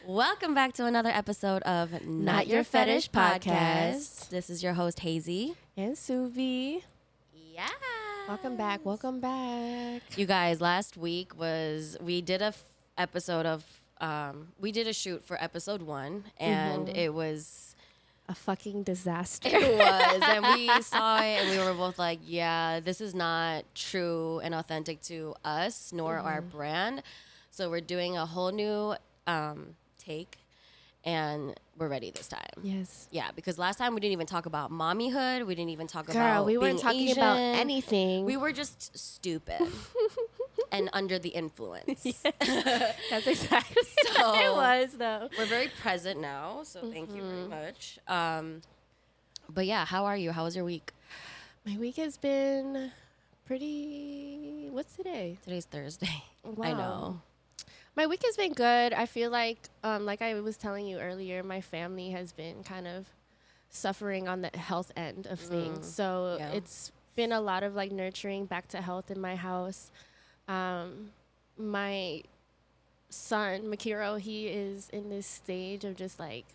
Welcome back to another episode of Not Your Fetish Podcast. This is your host, Hazy. And Suvi. Yeah. Welcome back. Welcome back. You guys, last week we did a episode of, we did a shoot for episode 1, and it was a fucking disaster. It was. And we saw it, and we were both like, yeah, this is not true and authentic to us, nor our brand. So we're doing a whole new take, and we're ready this time. Yes. Yeah, because last time we didn't even talk about mommyhood. We didn't even talk Girl, about we being weren't talking Asian. about anything. We were just stupid and under the influence. That's exactly So, what it was, though. We're very present now, so thank you very much. But yeah, how are you? How was your week? My week has been pretty... What's today? Today's Thursday. Wow. I know. My week has been good. I feel like I was telling you earlier, my family has been kind of suffering on the health end of things. So it's been a lot of like nurturing back to health in my house. My son, Makiro, he is in this stage of just like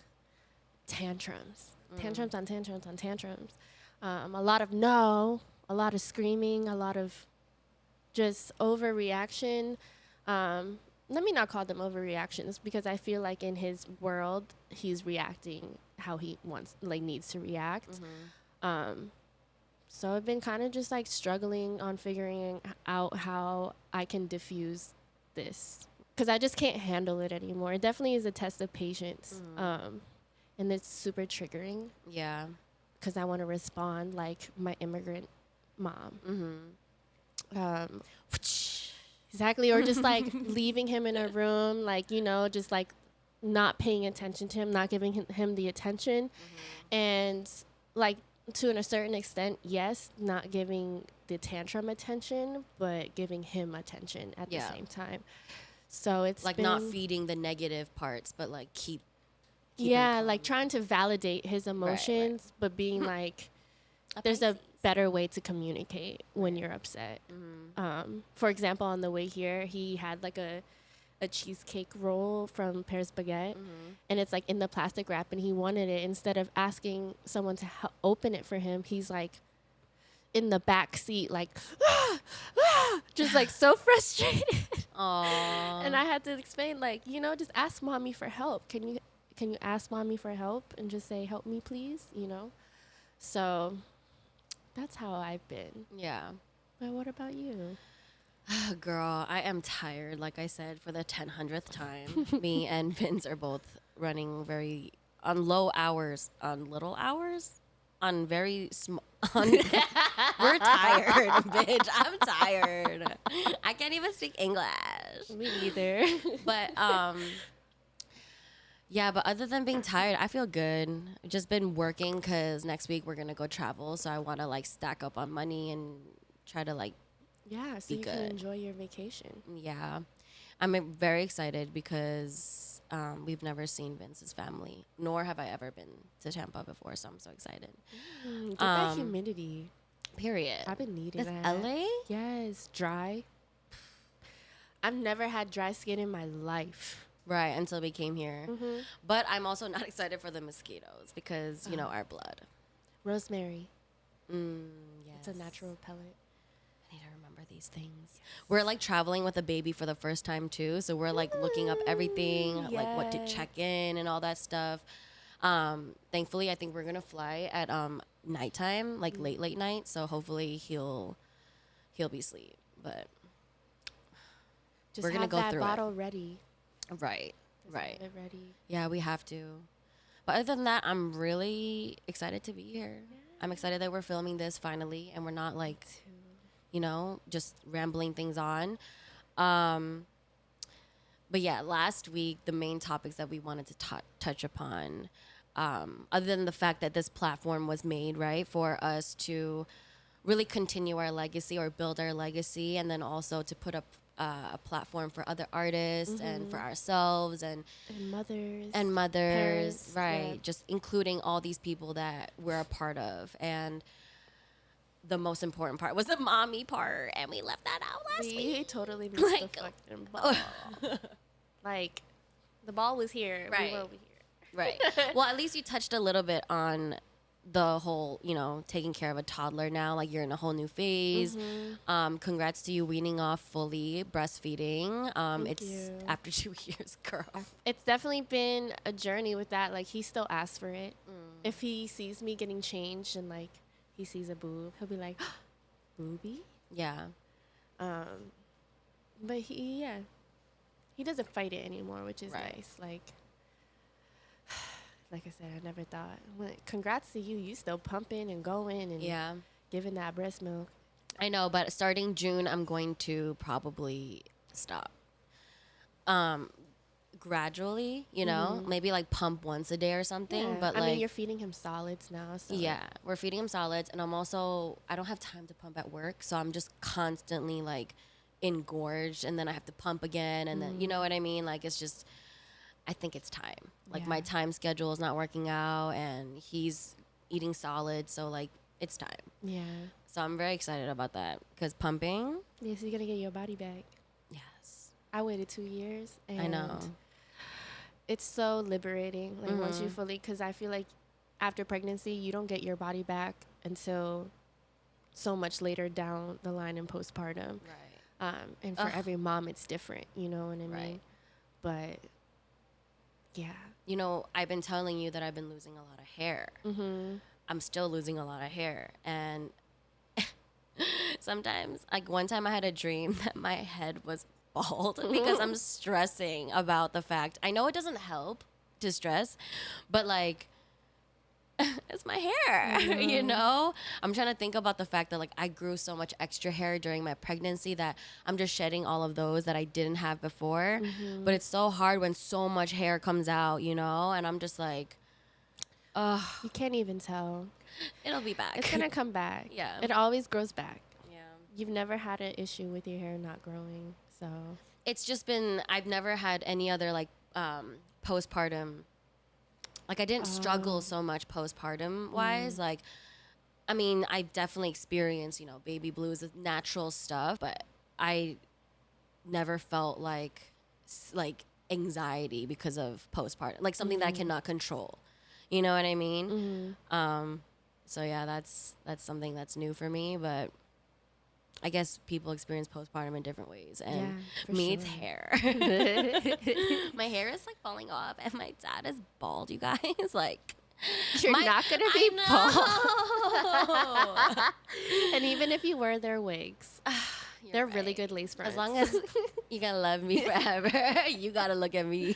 tantrums. Tantrums on tantrums on tantrums. A lot of no, a lot of screaming, a lot of just overreaction. Let me not call them overreactions, because I feel like in his world, he's reacting how he needs to react. So I've been kind of just like struggling on figuring out how I can diffuse this, because I just can't handle it anymore. It definitely is a test of patience. And it's super triggering. Yeah. Because I want to respond like my immigrant mom. Exactly. Or just like leaving him in a room, like, you know, just like not paying attention to him, not giving him the attention. And like to a certain extent, yes, not giving the tantrum attention, but giving him attention at the same time. So it's like not feeding the negative parts, but like keep like trying to validate his emotions, but being like, there's a better way to communicate when you're upset. For example, on the way here, he had like a cheesecake roll from Paris Baguette, and it's like in the plastic wrap, and he wanted it. Instead of asking someone to open it for him, he's like in the back seat, like just like so frustrated. Aww. And I had to explain, like, you know, just ask mommy for help. Can you ask mommy for help and just say, help me, please? You know. So that's how I've been. Yeah. But what about you? Girl, I am tired, like I said, for the 100th time. Me and Vince are both running on low hours, on little hours, on very small. We're tired, bitch. I'm tired. I can't even speak English. Me neither. But, yeah, but other than being tired, I feel good. Just been working because next week we're going to go travel. So I want to like stack up on money and try to like, yeah, so you can enjoy your vacation. yeah. I'm very excited because we've never seen Vince's family, nor have I ever been to Tampa before. So I'm so excited. Get that humidity. Period. I've been needing That's that. LA? Yes, dry. I've never had dry skin in my life. Right, until we came here. But I'm also not excited for the mosquitoes because, you know, our blood. Rosemary. Yes. It's a natural repellent. I need to remember these things. We're like traveling with a baby for the first time too. So we're like looking up everything, like what to check in and all that stuff. Thankfully, I think we're going to fly at nighttime, like late night. So hopefully he'll be asleep. But just we're going to go that through bottle ready. Right. Have it ready. Yeah, we have to. But other than that, I'm really excited to be here. Yeah. I'm excited that we're filming this finally, and we're not like, you know, just rambling things on. But yeah, last week, the main topics that we wanted to touch upon, other than the fact that this platform was made, right, for us to really continue our legacy or build our legacy, and then also to put up a platform for other artists and for ourselves and mothers, parents, right? Yeah. Just including all these people that we're a part of. And the most important part was the mommy part, and we left that out last week. We totally missed the fucking ball. Like, The ball was here. Right. We were over here. Right. Well, at least you touched a little bit on the whole, you know, taking care of a toddler now. Like you're in a whole new phase. Congrats to you weaning off fully, breastfeeding. Thank It's you. after 2 years, girl. It's definitely been a journey with that. Like, he still asks for it. If he sees me getting changed and, like, he sees a boob, he'll be like, boobie? Yeah. But he doesn't fight it anymore, which is Right. nice. Like I said, I never thought. Well, congrats to you. You still pumping and going and Yeah. giving that breast milk. I know, but starting June, I'm going to probably stop. Gradually, you know, maybe like pump once a day or something. Yeah. But I like, mean, you're feeding him solids now. So. yeah, we're feeding him solids, and I don't have time to pump at work, so I'm just constantly like engorged, and then I have to pump again, and then you know what I mean. Like it's just, I think it's time. Like my Yeah. time schedule is not working out, and he's eating solids, so like it's time. Yeah. So I'm very excited about that because pumping, Yes, you're going to get your body back. yes, I waited 2 years. And I know. It's so liberating. Like, once you fully, because I feel like after pregnancy, you don't get your body back until so much later down the line in postpartum. Right. And for Ugh. every mom, it's different. You know what I mean? Right. But yeah. You know, I've been telling you that I've been losing a lot of hair. I'm still losing a lot of hair, and sometimes, like one time I had a dream that my head was bald because I'm stressing about the fact. I know it doesn't help to stress, but like it's my hair, you know? I'm trying to think about the fact that like I grew so much extra hair during my pregnancy that I'm just shedding all of those that I didn't have before. But it's so hard when so much hair comes out, you know? And I'm just like, You can't even tell. it'll be back. It's going to come back. Yeah. It always grows back. Yeah. You've never had an issue with your hair not growing. So, It's just been, I've never had any other like postpartum, like I didn't struggle so much postpartum wise. Like, I mean, I've definitely experienced, you know, baby blues, natural stuff, but I never felt like anxiety because of postpartum, like something that I cannot control. You know what I mean? So yeah, that's something that's new for me, but I guess people experience postpartum in different ways, and Yeah, for me, it's sure. hair. My hair is like falling off, and my dad is bald. You guys, like, you're not going to be bald. bald. And even if you wear their wigs, they're really good lace fronts. As long as you gotta love me forever, you gotta look at me.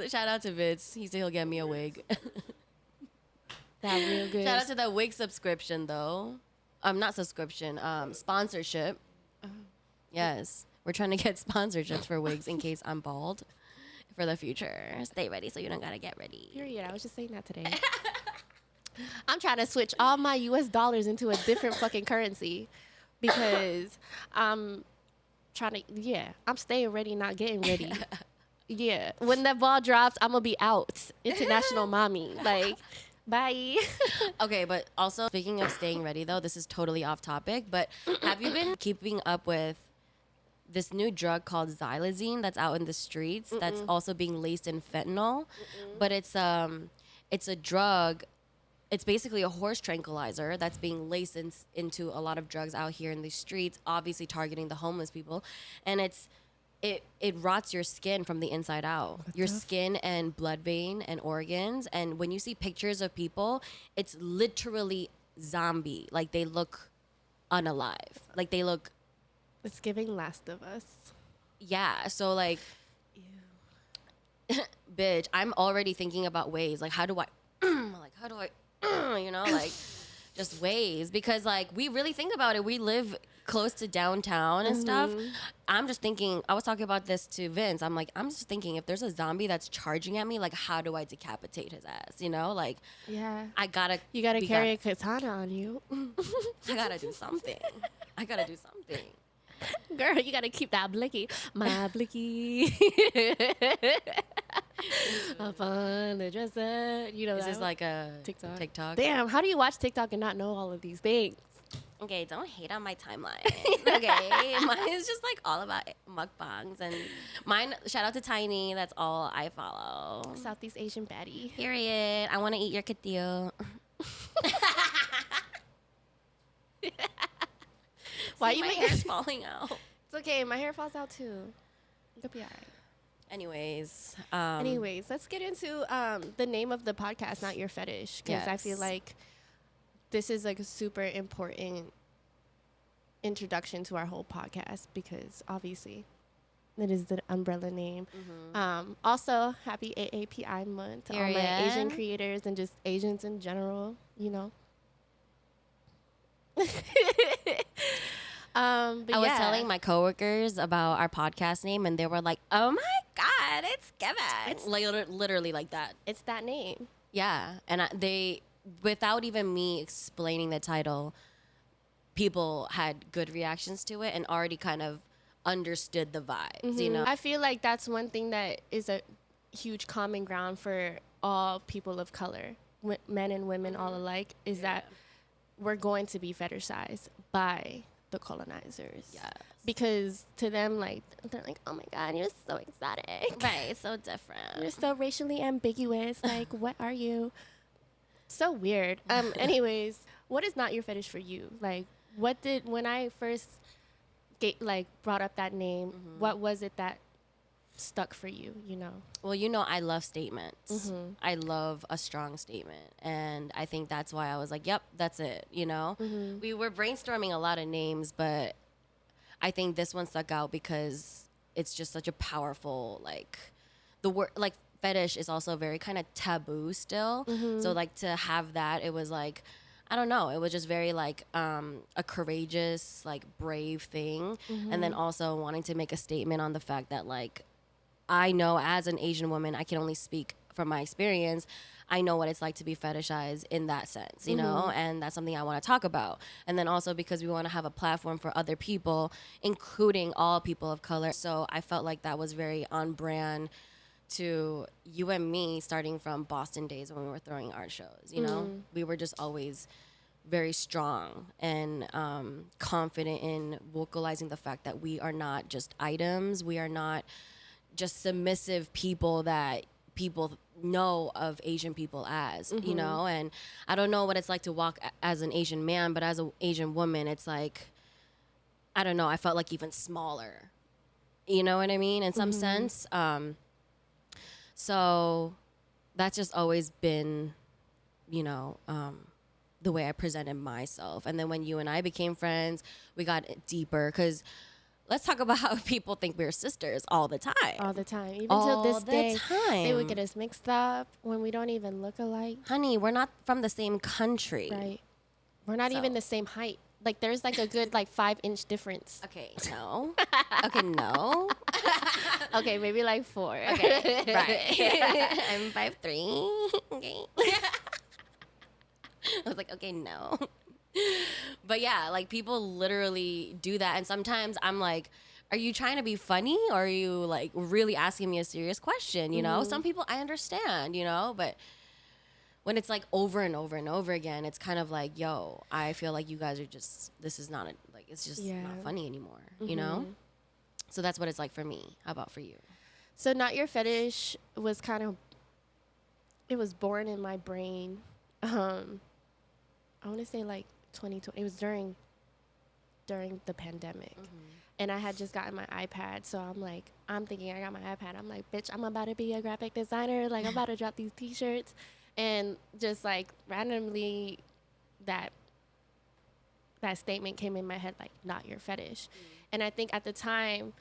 Shout out to Vince. He said he'll get me a wig. that real good. Shout out to the wig subscription though. Not subscription. Sponsorship. Yes, we're trying to get sponsorships for wigs in case I'm bald for the future. Stay ready so you don't gotta get ready. Period. I was just saying that today. I'm trying to switch all my US dollars into a different fucking currency because I'm trying to, I'm staying ready, not getting ready. Yeah. When that ball drops, I'm going to be out. International mommy. Like, bye. Okay, but also speaking of staying ready though, this is totally off topic, but have you been keeping up with this new drug called xylazine that's out in the streets that's also being laced in fentanyl? But it's a drug. It's basically a horse tranquilizer that's being laced into a lot of drugs out here in the streets, obviously targeting the homeless people. And it rots your skin from the inside out. Your skin and blood vein and organs. And when you see pictures of people, it's literally zombie. Like they look unalive. Like they look, It's giving Last of Us. yeah. So like, bitch, I'm already thinking about ways. Like, how do I, you know, like just ways, because like we really think about it. We live close to downtown and stuff. I'm just thinking, I was talking about this to Vince. I'm just thinking, if there's a zombie that's charging at me, like how do I decapitate his ass? You know, like Yeah. you gotta carry a katana on you. I gotta do something. I gotta do something. Girl, you gotta keep that blicky. My blicky. Up on the dresser. You know Is that this one? like a TikTok. TikTok? Damn, how do you watch TikTok and not know all of these things? Okay, don't hate on my timeline. Okay, mine is just like all about mukbangs, and mine. Shout out to Tiny. That's all I follow. Southeast Asian baddie. Period. I want to eat your katil. Why See, you my make hair's falling out? It's okay. My hair falls out too. It'll be alright. Anyways, Anyways, let's get into the name of the podcast, Not Your Fetish, because I feel Yes. like this is like a super important introduction to our whole podcast because obviously it is the umbrella name. Also, happy AAPI month to all my Asian Period. creators and just Asians in general, you know. But I was yeah, telling my coworkers about our podcast name, and they were like, "Oh my god, it's Kevin!" It's- like literally like that. it's that name. Yeah, and they, without even me explaining the title, people had good reactions to it and already kind of understood the vibes. You know, I feel like that's one thing that is a huge common ground for all people of color, men and women all alike, is that we're going to be fetishized by the colonizers. Yes. Because to them, like, they're like, oh my God, you're so exotic. Right, so different. You're so racially ambiguous. Like, what are you? So weird. Anyways, what is not your fetish for you? Like, when I first brought up that name, what was it that stuck for you, you know? Well, you know, I love statements. I love a strong statement. And I think that's why I was like, yep, that's it, you know? We were brainstorming a lot of names, but I think this one stuck out because it's just such a powerful, like, the word, like, fetish is also very kind of taboo still. So, like, to have that, it was like, I don't know. It was just very like a courageous, like brave thing. And then also wanting to make a statement on the fact that like, I know as an Asian woman, I can only speak from my experience. I know what it's like to be fetishized in that sense, you know, and that's something I want to talk about. And then also because we want to have a platform for other people, including all people of color. So I felt like that was very on brand to you and me starting from Boston days when we were throwing art shows, you know? We were just always very strong and confident in vocalizing the fact that we are not just items. We are not just submissive people that people know of Asian people as, you know? And I don't know what it's like to walk as an Asian man, but as an Asian woman, it's like, I don't know, I felt like even smaller. You know what I mean? In some sense. So that's just always been, you know, the way I presented myself. And then when you and I became friends, we got deeper because let's talk about how people think we're sisters all the time. All the time. Even All till this the day, time. they would get us mixed up when we don't even look alike. Honey, we're not from the same country. Right. We're not even So- the same height. Like, there's like a good like 5-inch difference. Okay, no. Okay, no. Okay, maybe like 4. Okay, right. I'm 5'3". Okay. I was like, okay, no. But yeah, like people literally do that. And sometimes I'm like, are you trying to be funny or are you like really asking me a serious question? You know, some people I understand, you know, but when it's like over and over and over again, it's kind of like, yo, I feel like you guys are just, this is not like, it's just Yeah. not funny anymore, you know? So that's what it's like for me. How about for you? So Not Your Fetish was kind of, it was born in my brain. I want to say like 2020. It was during the pandemic. And I had just gotten my iPad. So I'm thinking I got my iPad. I'm like, bitch, I'm about to be a graphic designer. Like, I'm about to drop these t-shirts. And just like randomly that statement came in my head, like, not your fetish. And I think at the time,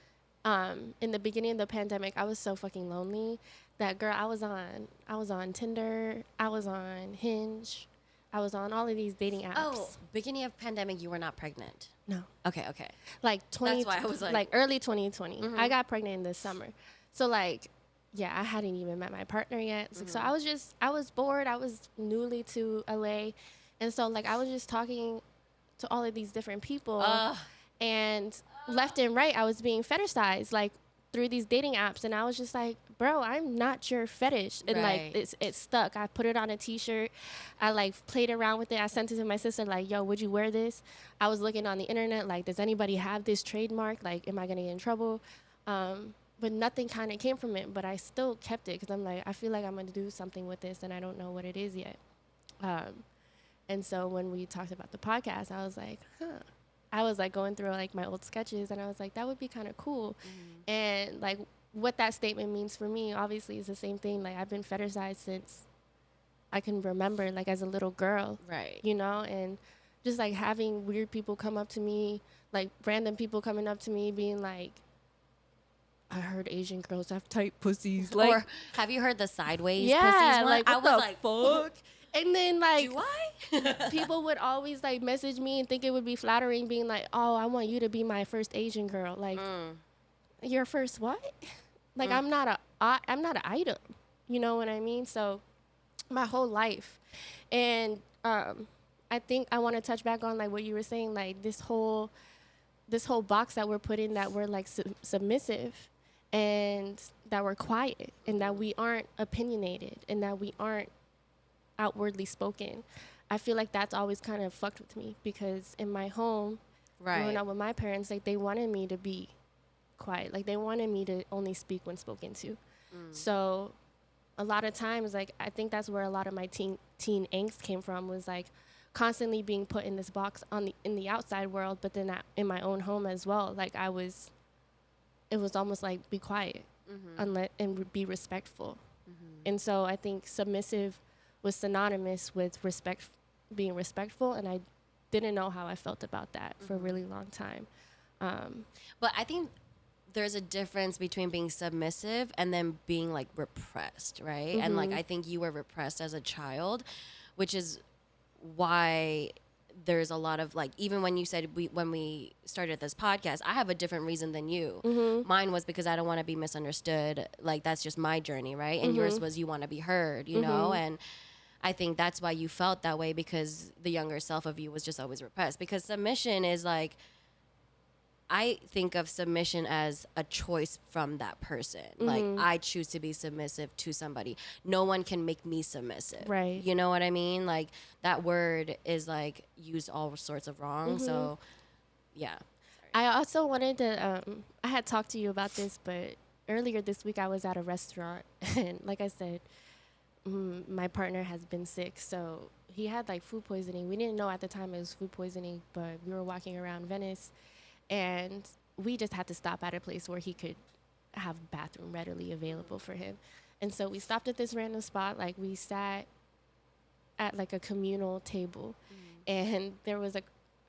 in the beginning of the pandemic, I was so fucking lonely that, girl, I was on Tinder, I was on Hinge, I was on all of these dating apps. Oh, beginning of pandemic, you were not pregnant. No. Okay. Like That's why I was like early 2020. I got pregnant in the summer. So like, yeah, I hadn't even met my partner yet. So I was bored. I was newly to LA. And so like I was just talking to all of these different people and left and right I was being fetishized. Like through these dating apps, and I was just like, bro, I'm not your fetish. And like Right. it's stuck. I put it on a t-shirt. I like played around with it. I sent it to my sister like, yo, would you wear this? I was looking on the internet like, does anybody have this trademark? Like, am I gonna get in trouble? But nothing kind of came from it, but I still kept it because I'm like, I feel like I'm gonna do something with this and I don't know what it is yet. And so when we talked about the podcast, I was like, I was like going through like my old sketches and I was like, that would be kind of cool. And like what that statement means for me, obviously, is the same thing. Like, I've been fetishized since I can remember, like as a little girl, Right. you know, and just like having weird people come up to me, like random people coming up to me being like, I heard Asian girls have tight pussies. Like, or have you heard the sideways yeah, pussies one? like I what was the like, fuck? And then like, do I? people would always like message me and think it would be flattering, being like, "Oh, I want you to be my first Asian girl." Like, your first what? Like, I'm not an item. You know what I mean? So, my whole life, and I think I want to touch back on like what you were saying, like this whole box that we're put in, that we're like submissive, and that we're quiet, and that we aren't opinionated, and that we aren't outwardly spoken. I feel like that's always kind of fucked with me, because in my home, growing up with my parents, like they wanted me to be quiet. Like they wanted me to only speak when spoken to. So a lot of times, like I think that's where a lot of my teen angst came from, was like constantly being put in this box in the outside world, but then in my own home as well. Like it was almost like, be quiet, and be respectful. And so I think submissive was synonymous with being respectful, and I didn't know how I felt about that for a really long time. But I think there's a difference between being submissive and then being like repressed, right? And like I think you were repressed as a child, which is why there's a lot of like, even when you said when we started this podcast, I have a different reason than you. Mine was because I don't want to be misunderstood. Like that's just my journey, right? And yours was you want to be heard, you know? And I think that's why you felt that way, because the younger self of you was just always repressed. Because submission is like, I think of submission as a choice from that person. Like I choose to be submissive to somebody. No one can make me submissive. Right. You know what I mean? Like that word is like used all sorts of wrong. So yeah. I also wanted to, I had talked to you about this, but earlier this week I was at a restaurant, and like I said, my partner has been sick, so he had like food poisoning. We didn't know at the time it was food poisoning, but we were walking around Venice, and we just had to stop at a place where he could have a bathroom readily available for him. And so we stopped at this random spot. Like we sat at like a communal table, and there was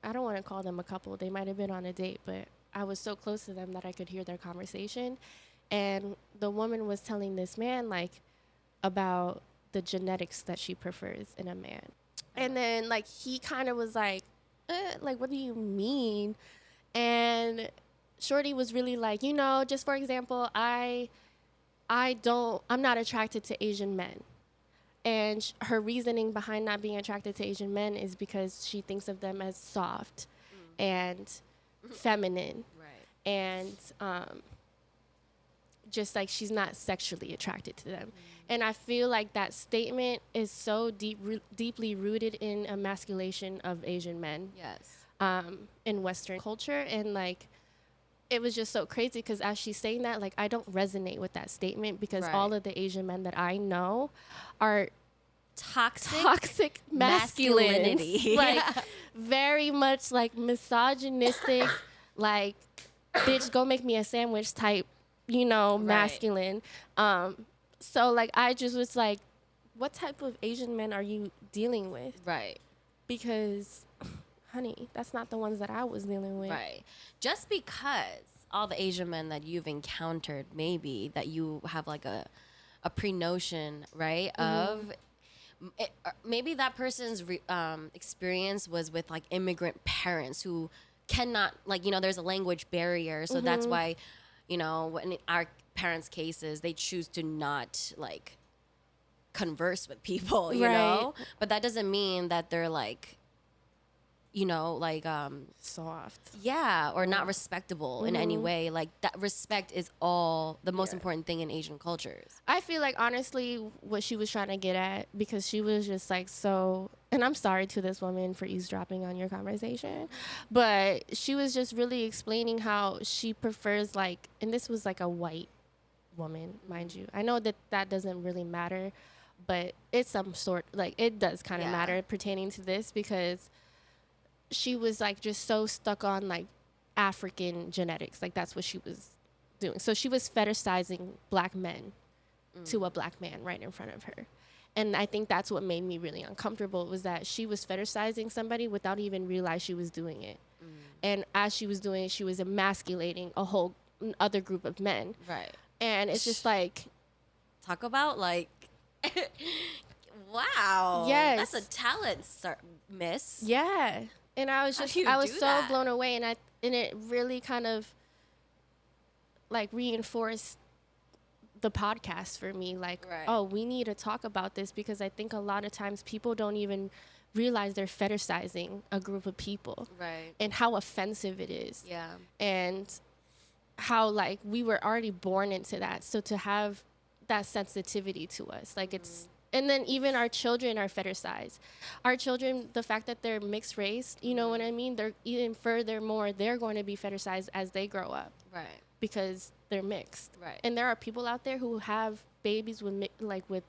I don't want to call them a couple. They might have been on a date, but I was so close to them that I could hear their conversation. And the woman was telling this man like about the genetics that she prefers in a man. And then like he kind of was like, like, what do you mean? And Shorty was really like, you know, just for example, I'm not attracted to Asian men. And her reasoning behind not being attracted to Asian men is because she thinks of them as soft and feminine. Right. And just like she's not sexually attracted to them. And I feel like that statement is so deeply rooted in emasculation of Asian men. Yes. In Western culture. And like, it was just so crazy because as she's saying that, like, I don't resonate with that statement, because all of the Asian men that I know are toxic masculinity. Like, very much like misogynistic, like, bitch, go make me a sandwich type, you know, masculine. So like, I just was like, what type of Asian men are you dealing with? Right. Because honey, that's not the ones that I was dealing with. Right. Just because all the Asian men that you've encountered, maybe that you have like a pre-notion, right, of it, maybe that person's experience was with like immigrant parents who cannot, like, you know, there's a language barrier. So that's why, you know, in our parents' cases, they choose to not like converse with people, you know? But that doesn't mean that they're like like Soft. yeah, or not respectable in any way. Like that respect is all the most important thing in Asian cultures. I feel like honestly what she was trying to get at, because she was just like so, and I'm sorry to this woman for eavesdropping on your conversation, but she was just really explaining how she prefers, like, and this was like a white woman, mind you. I know that that doesn't really matter, but it's some sort, like, it does kind of Yeah. matter pertaining to this, because she was like just so stuck on like African genetics. Like that's what she was doing. So she was fetishizing black men to a black man right in front of her. And I think that's what made me really uncomfortable, was that she was fetishizing somebody without even realize she was doing it. And as she was doing it, she was emasculating a whole other group of men. Right. And it's just like, Talk about like wow. Yes. That's a talent, miss. yeah. And I was How just, do you I was do so that? blown away. And it really kind of like reinforced the podcast for me. Like, Right. oh, we need to talk about this, because I think a lot of times people don't even realize they're fetishizing a group of people. Right. And how offensive it is. Yeah. And how like we were already born into that. So to have that sensitivity to us, like it's, and then even our children are fetishized. Our children, the fact that they're mixed race, you know what I mean? They're even furthermore, they're going to be fetishized as they grow up, Right. because they're mixed. Right. And there are people out there who have babies with with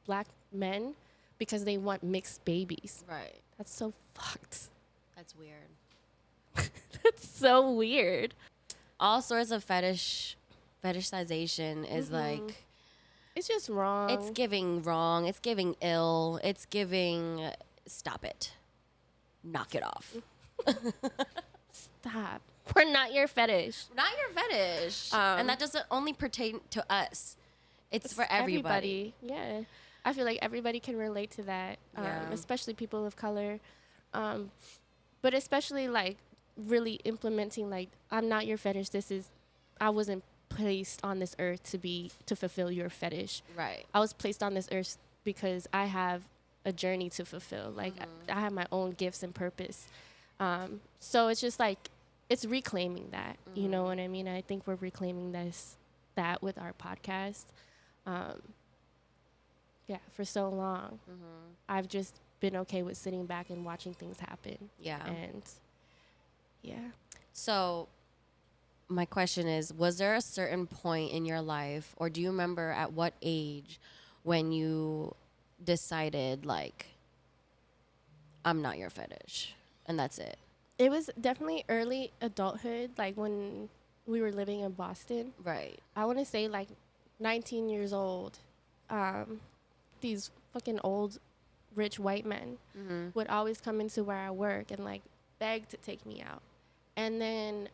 black men because they want mixed babies. Right. That's so fucked. That's weird. That's so weird. All sorts of fetishization is like It's just wrong. it's giving wrong, it's giving ill, it's giving stop it. Knock it off. Stop. We're not your fetish. Not your fetish. And that doesn't only pertain to us. It's for everybody. Yeah. I feel like everybody can relate to that, Yeah. especially people of color. But especially like really implementing like, I'm not your fetish. I wasn't placed on this earth to fulfill your fetish. Right. I was placed on this earth because I have a journey to fulfill. Like I have my own gifts and purpose. So it's just like, it's reclaiming that, you know what I mean? I think we're reclaiming that with our podcast. Yeah, for so long, I've just been okay with sitting back and watching things happen. Yeah. And yeah. So my question is, was there a certain point in your life, or do you remember at what age when you decided like, I'm not your fetish and that's it? It was definitely early adulthood, like when we were living in Boston. Right. I want to say like 19 years old. These fucking old rich white men would always come into where I work and like beg to take me out. And then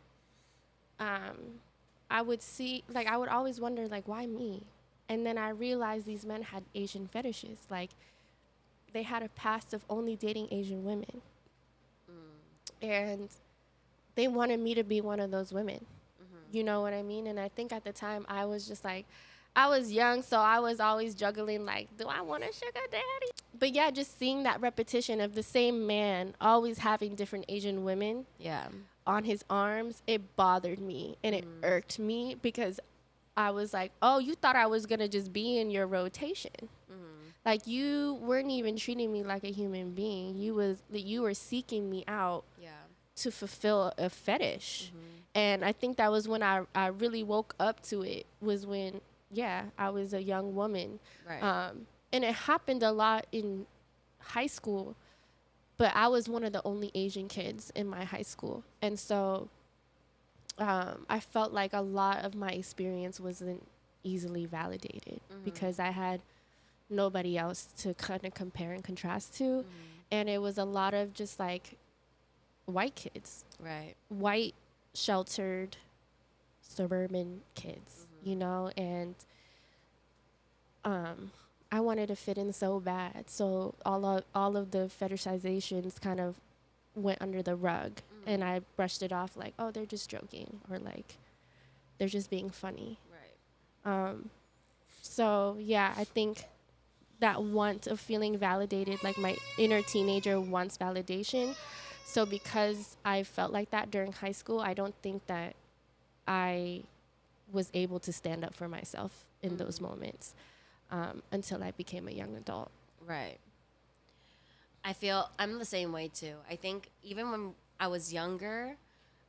I would see, like, I would always wonder, like, why me? And then I realized these men had Asian fetishes. Like, they had a past of only dating Asian women. And they wanted me to be one of those women. You know what I mean? And I think at the time I was just like, I was young, so I was always juggling, like, do I want a sugar daddy? But yeah, just seeing that repetition of the same man always having different Asian women Yeah. on his arms, it bothered me and it irked me, because I was like, oh, you thought I was going to just be in your rotation. Like, you weren't even treating me like a human being. You were seeking me out to fulfill a fetish. And I think that was when I really woke up to it, was when, I was a young woman. Right. And it happened a lot in high school, but I was one of the only Asian kids in my high school. And so I felt like a lot of my experience wasn't easily validated because I had nobody else to kind of compare and contrast to. And it was a lot of just like white kids, Right. white, sheltered, suburban kids, you know, and I wanted to fit in so bad. So all of the fetishizations kind of went under the rug, and I brushed it off like, oh, they're just joking, or like they're just being funny. Right. So yeah, I think that want of feeling validated, like my inner teenager wants validation, So because I felt like that during high school, I don't think that I was able to stand up for myself in those moments until I became a young adult. Right. I feel I'm the same way too. I think even when I was younger,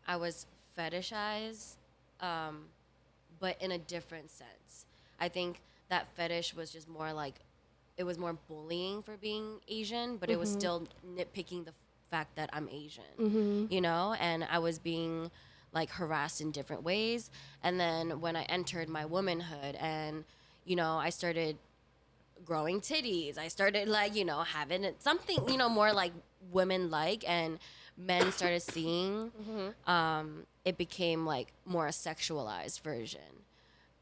I was fetishized, but in a different sense. I think that fetish was just more like it was more bullying for being Asian, but it was still nitpicking the fact that I'm Asian, you know, and I was being like harassed in different ways. And then when I entered my womanhood and, you know, I started growing titties. I started like, you know, having something, you know, more like women like and men started seeing it became like more a sexualized version.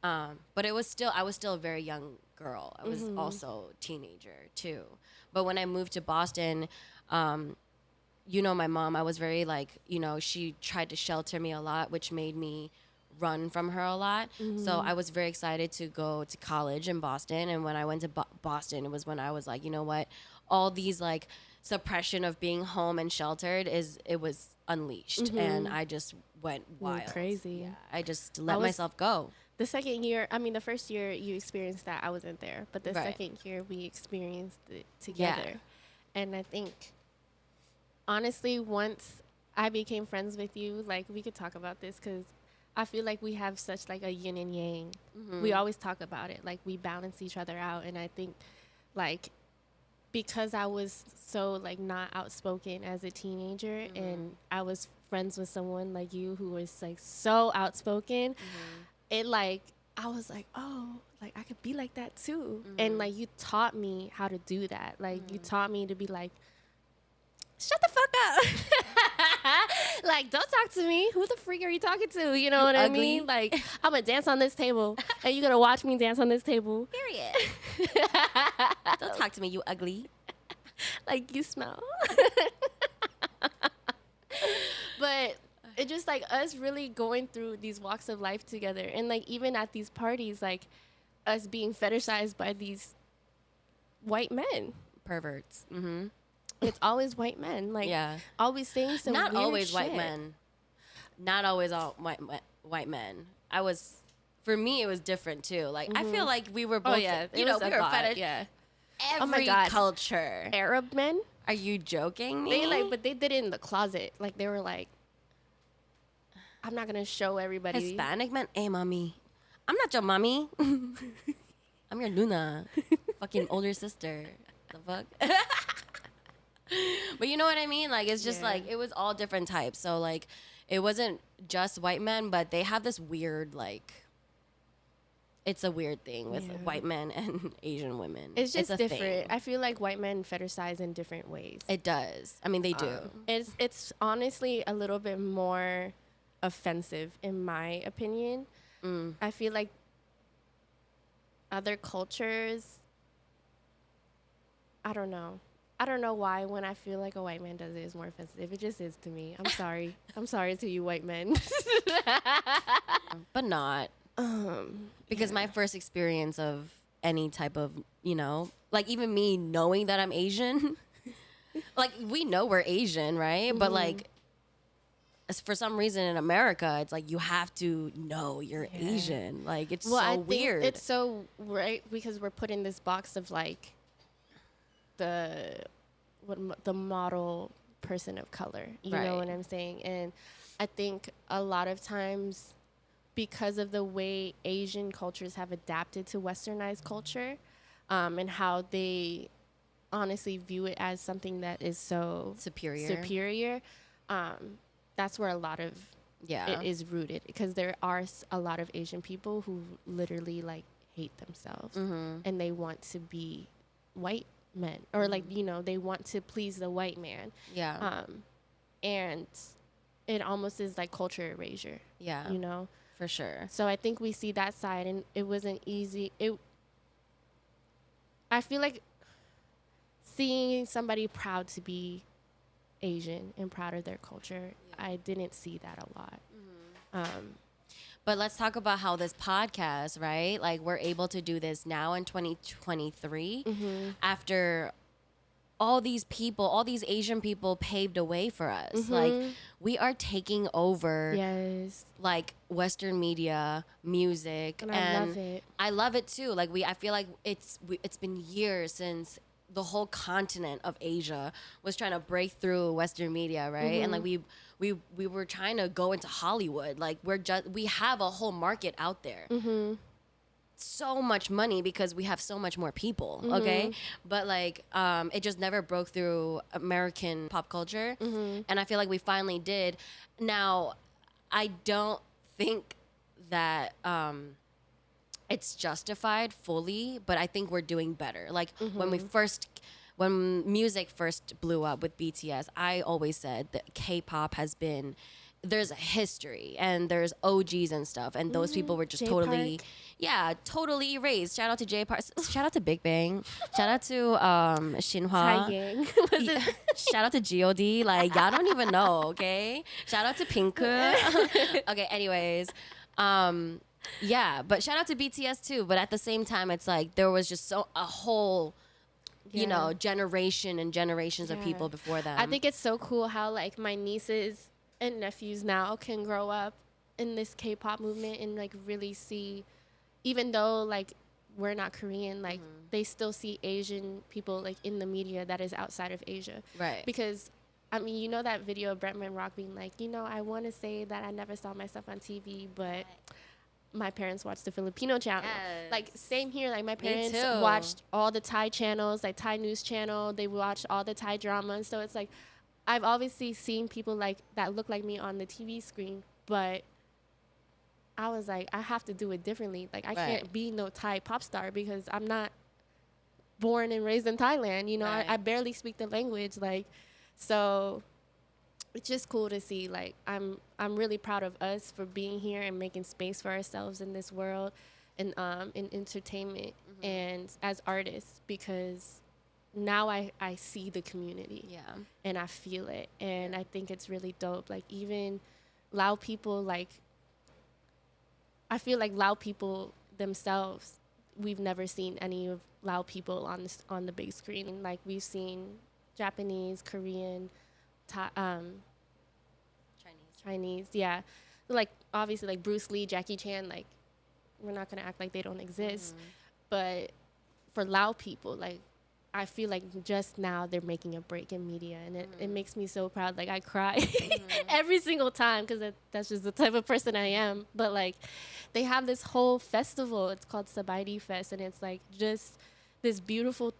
But it was still I was still a very young girl. I was also a teenager too. But when I moved to Boston, you know, my mom, I was very like, you know, she tried to shelter me a lot, which made me run from her a lot. So I was very excited to go to college in Boston. And when I went to Boston, it was when I was like, you know what? All these like suppression of being home and sheltered it was unleashed. And I just went wild. Crazy. Yeah, I just let myself go. The second year, I mean, the first year you experienced that, I wasn't there. But the second year we experienced it together. Yeah. And I think, honestly, once I became friends with you, like, we could talk about this because I feel like we have such, like, a yin and yang. We always talk about it. Like, we balance each other out. And I think, like, because I was so, like, not outspoken as a teenager and I was friends with someone like you who was, like, so outspoken, it like I was like, oh, like I could be like that too. And like you taught me how to do that. Like you taught me to be like, shut the fuck up. Like, don't talk to me. Who the freak are you talking to? You know what I mean? Like, I'm gonna dance on this table and you're gonna watch me dance on this table. Period. Don't talk to me, you ugly. Like you smell. But it just like us really going through these walks of life together and like even at these parties, like us being fetishized by these white men. Perverts. It's always white men, like always saying some not weird always shit. white men. Not always all white men. For me, it was different too. Like I feel like we were both. You know, we were fetish. Yeah. Every Oh my God. culture. Arab men. Are you joking me? They like, but they did it in the closet. Like they were like, I'm not gonna show everybody. Hispanic men. Hey, mommy, I'm not your mommy. I'm your Luna, fucking older sister. The fuck. But you know what I mean? Like it's just like it was all different types. So like it wasn't just white men, but they have this weird like. It's a weird thing with white men and Asian women. It's just different. Thing. I feel like white men fetishize in different ways. It does. I mean, they do. It's honestly a little bit more offensive in my opinion. I feel like other cultures, I don't know. I don't know why when I feel like a white man does it, it's more offensive. It just is to me. I'm sorry. I'm sorry to you white men. But not. Because my first experience of any type of, you know, like even me knowing that I'm Asian, like we know we're Asian, right? But like for some reason in America, it's like you have to know you're Asian. Like it's I think weird. it's so right because we're put in this box of like the model person of color. You know what I'm saying? And I think a lot of times because of the way Asian cultures have adapted to westernized culture and how they honestly view it as something that is so superior, that's where a lot of it is rooted because there are a lot of Asian people who literally like hate themselves and they want to be white men or like, you know, they want to please the white man. And it almost is like culture erasure. You know? For sure. So I think we see that side, and it wasn't easy. I feel like seeing somebody proud to be Asian and proud of their culture, I didn't see that a lot. But let's talk about how this podcast, right? Like we're able to do this now in 2023 after all these people, all these Asian people paved a way for us. Like, we are taking over Yes. like Western media, music, And I love it. I love it too. Like, I feel like it's been years since the whole continent of Asia was trying to break through Western media, right? And like we were trying to go into Hollywood. Like, we have a whole market out there. So much money because we have so much more people, okay? But like it just never broke through American pop culture. And I feel like we finally did. Now, I don't think that it's justified fully, but I think we're doing better. Like when music first blew up with BTS, I always said that K-pop there's a history and there's OGs and stuff, and those people were just J-Park. totally erased. Shout out to J Park, shout out to Big Bang, shout out to Shinhwa, Taeyang. Was it? shout out to God. Like, y'all don't even know, okay? Shout out to Pink. Okay, anyways, yeah, but shout out to BTS too. But at the same time, it's like there was just a whole, you know, generation and generations of people before them. I think it's so cool how like my nieces and nephews now can grow up in this K-pop movement and like really see, even though like we're not Korean, like they still see Asian people like in the media that is outside of Asia. Right. Because I mean, you know that video of Bretman Rock being like, you know, I want to say that I never saw myself on TV, but my parents watched the Filipino channel. Yes. Like same here, like my Me parents too. watched all the Thai channels, like Thai news channel. They watched all the Thai dramas. So it's like I've obviously seen people like that look like me on the TV screen, but I was like, I have to do it differently. Like I can't be no Thai pop star because I'm not born and raised in Thailand. You know, I barely speak the language. Like, so it's just cool to see. Like, I'm really proud of us for being here and making space for ourselves in this world, and in entertainment and as artists, because now I see the community and I feel it, and I think it's really dope. Like even Lao people, like I feel like Lao people themselves, we've never seen any of Lao people on the big screen. Like we've seen Japanese, Korean, Chinese, yeah. Like obviously like Bruce Lee, Jackie Chan, like we're not gonna act like they don't exist, but for Lao people, like I feel like just now they're making a break in media, and it makes me so proud. Like I cry every single time because that's just the type of person I am. But like they have this whole festival. It's called Sabaidi Fest, and it's like just this beautiful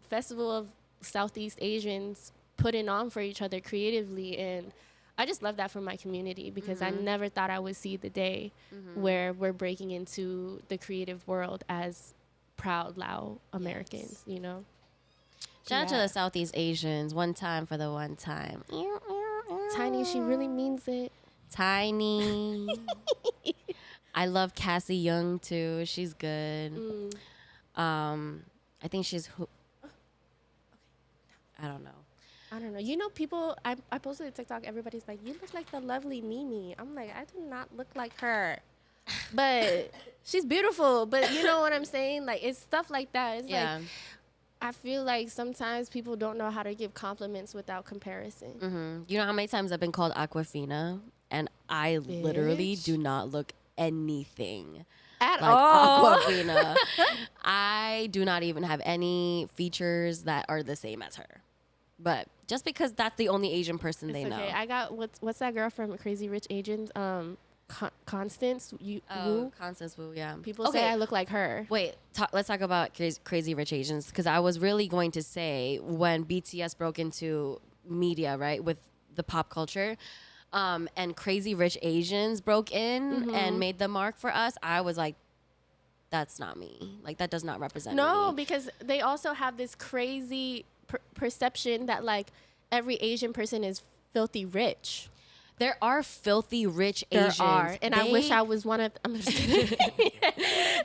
festival of Southeast Asians putting on for each other creatively. And I just love that for my community because I never thought I would see the day where we're breaking into the creative world as proud Lao Americans, you know? Shout out to the Southeast Asians. One time for the one time. Tiny, she really means it. Tiny. I love Cassie Young too. She's good. I think she's I don't know. You know, people, I posted a TikTok, everybody's like, you look like the lovely Mimi. I'm like, I do not look like her. But she's beautiful. But you know what I'm saying? Like, it's stuff like that. It's like, I feel like sometimes people don't know how to give compliments without comparison. You know how many times I've been called Aquafina? And I literally do not look anything At like all. Aquafina. I do not even have any features that are the same as her. But just because that's the only Asian person they know. I got, what's that girl from Crazy Rich Asians? Constance Wu. Constance Wu, yeah. People say I look like her. Wait, let's talk about Crazy Rich Asians, because I was really going to say when BTS broke into media, right, with the pop culture, and Crazy Rich Asians broke in and made the mark for us, I was like, that's not me. Like, that does not represent me. No, because they also have this crazy perception that, like, every Asian person is filthy rich. There are filthy rich Asians. There are, and I wish I was one of. I'm just kidding.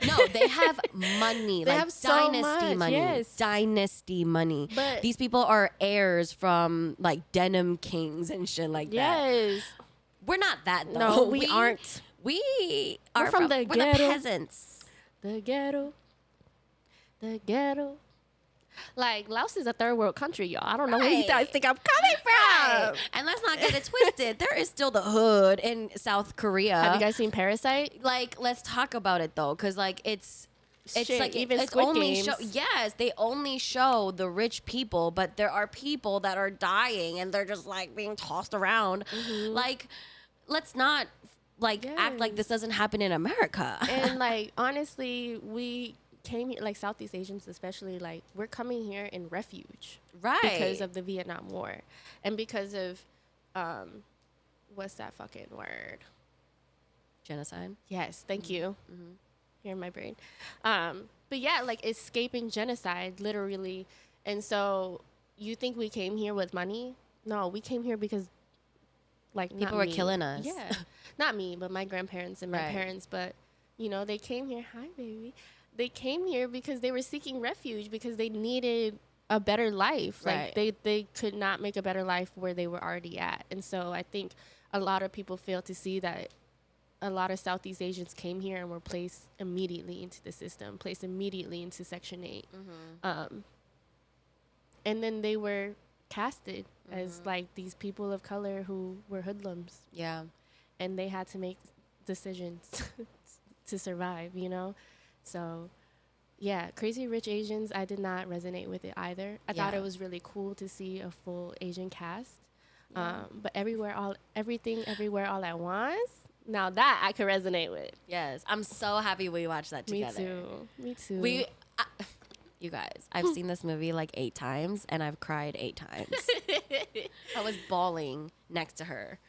No, they have money. They like have so dynasty much, money. yes. Dynasty money. But these people are heirs from like denim kings and shit like that. Yes. We're not that though. No, we aren't. We are We're from the we're ghetto. the peasants. The ghetto. The ghetto. Like, Laos is a third world country, y'all. I don't know where you Right. guys think I'm coming Right. from. And let's not get it twisted. There is still the hood in South Korea. Have you guys seen Parasite? Like, let's talk about it though, because like it's Shit, like even it's Squid only Games. yes, they only show the rich people, but there are people that are dying and they're just like being tossed around. Like, let's not like act like this Yes. doesn't happen in America. And like, honestly, we came here, like Southeast Asians especially, like we're coming here in refuge Right. because of the Vietnam War and because of what's that fucking word? Genocide. Yes, thank you. Here in my brain. But yeah, like escaping genocide, literally. And so you think we came here with money? No, we came here because like People not were me. killing us. Yeah, not me, but my grandparents and my Right. parents. But you know, they came here. Hi, baby. They came here because they were seeking refuge because they needed a better life. Right. Like they could not make a better life where they were already at. And so I think a lot of people fail to see that a lot of Southeast Asians came here and were placed immediately into the system, placed immediately into Section 8. And then they were casted as like these people of color who were hoodlums. Yeah. And they had to make decisions to survive, you know? So, yeah, Crazy Rich Asians, I did not resonate with it either. I thought Yeah. it was really cool to see a full Asian cast. But everything, everywhere, all at once. Now that I could resonate with. Yes. I'm so happy we watched that together. Me too. You guys, I've seen this movie like 8 times and I've cried 8 times. I was bawling next to her.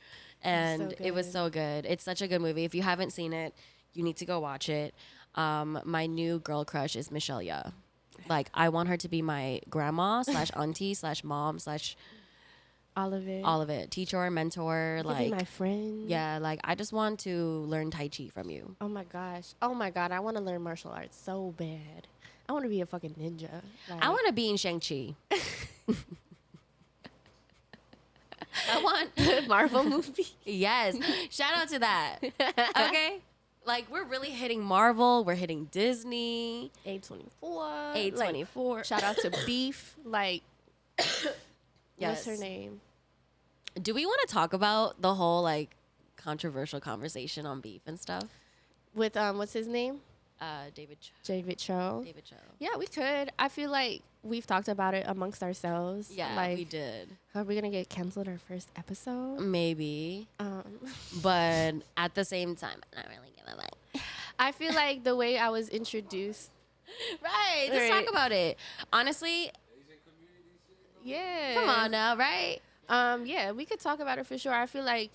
And it was good. so good. It's such a good movie. If you haven't seen it, you need to go watch it. My new girl crush is Michelle Yeoh. Like, I want her to be my grandma / auntie / mom / all of it. all of it. Teacher, mentor, You could like be my friend. yeah, like I just want to learn Tai Chi from you. Oh my gosh. Oh my god. I want to learn martial arts so bad. I want to be a fucking ninja. Like, I want to be in Shang-Chi. I want Marvel movie. yes. Shout out to that. Okay? Like we're really hitting Marvel, we're hitting Disney, A24. A24. Like, shout out to Beef. Like, Yes. what's her name? Do we want to talk about the whole like controversial conversation on beef and stuff? With what's his name? David David Cho. David Cho. Yeah, we could. I feel like we've talked about it amongst ourselves. Yeah, like, we did. are we gonna get canceled our first episode? Maybe. Um, But at the same time, I don't really give a fuck. I feel like the way I was introduced. Right. Let's Right. talk about it. Honestly, Yeah. come on now, right? Yeah, we could talk about it for sure. I feel like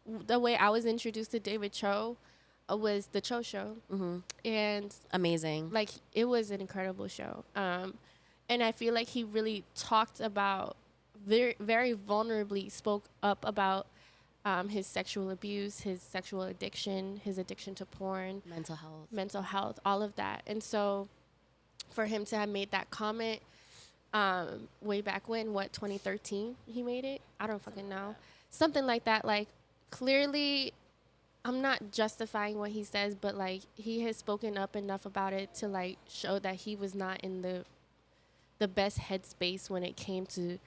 the way I was introduced to David Cho was the Cho Show, and Amazing. like it was an incredible show. And I feel like he really talked about very, very vulnerably spoke up about his sexual abuse, his sexual addiction, his addiction to porn, mental health, all of that. And so for him to have made that comment way back when, 2013 he made it? I don't fucking know. Something like that. Like, clearly, I'm not justifying what he says, but like he has spoken up enough about it to like show that he was not in the best headspace when it came to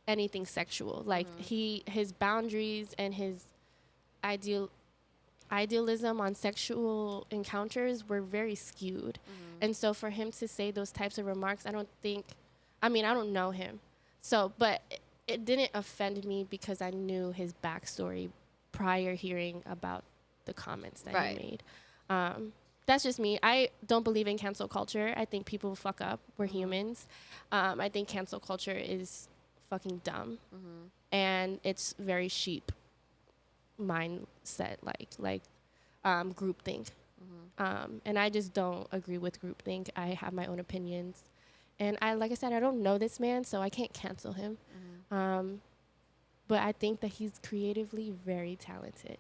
anything sexual. Like his boundaries and his idealism on sexual encounters were very skewed. And so for him to say those types of remarks, I don't know him. So, but it didn't offend me because I knew his backstory prior hearing about the comments that Right. he made. That's just me. I don't believe in cancel culture. I think people fuck up. We're humans. I think cancel culture is fucking dumb. And it's very sheep mindset, like groupthink. And I just don't agree with groupthink. I have my own opinions. And like I said, I don't know this man, so I can't cancel him. But I think that he's creatively very talented.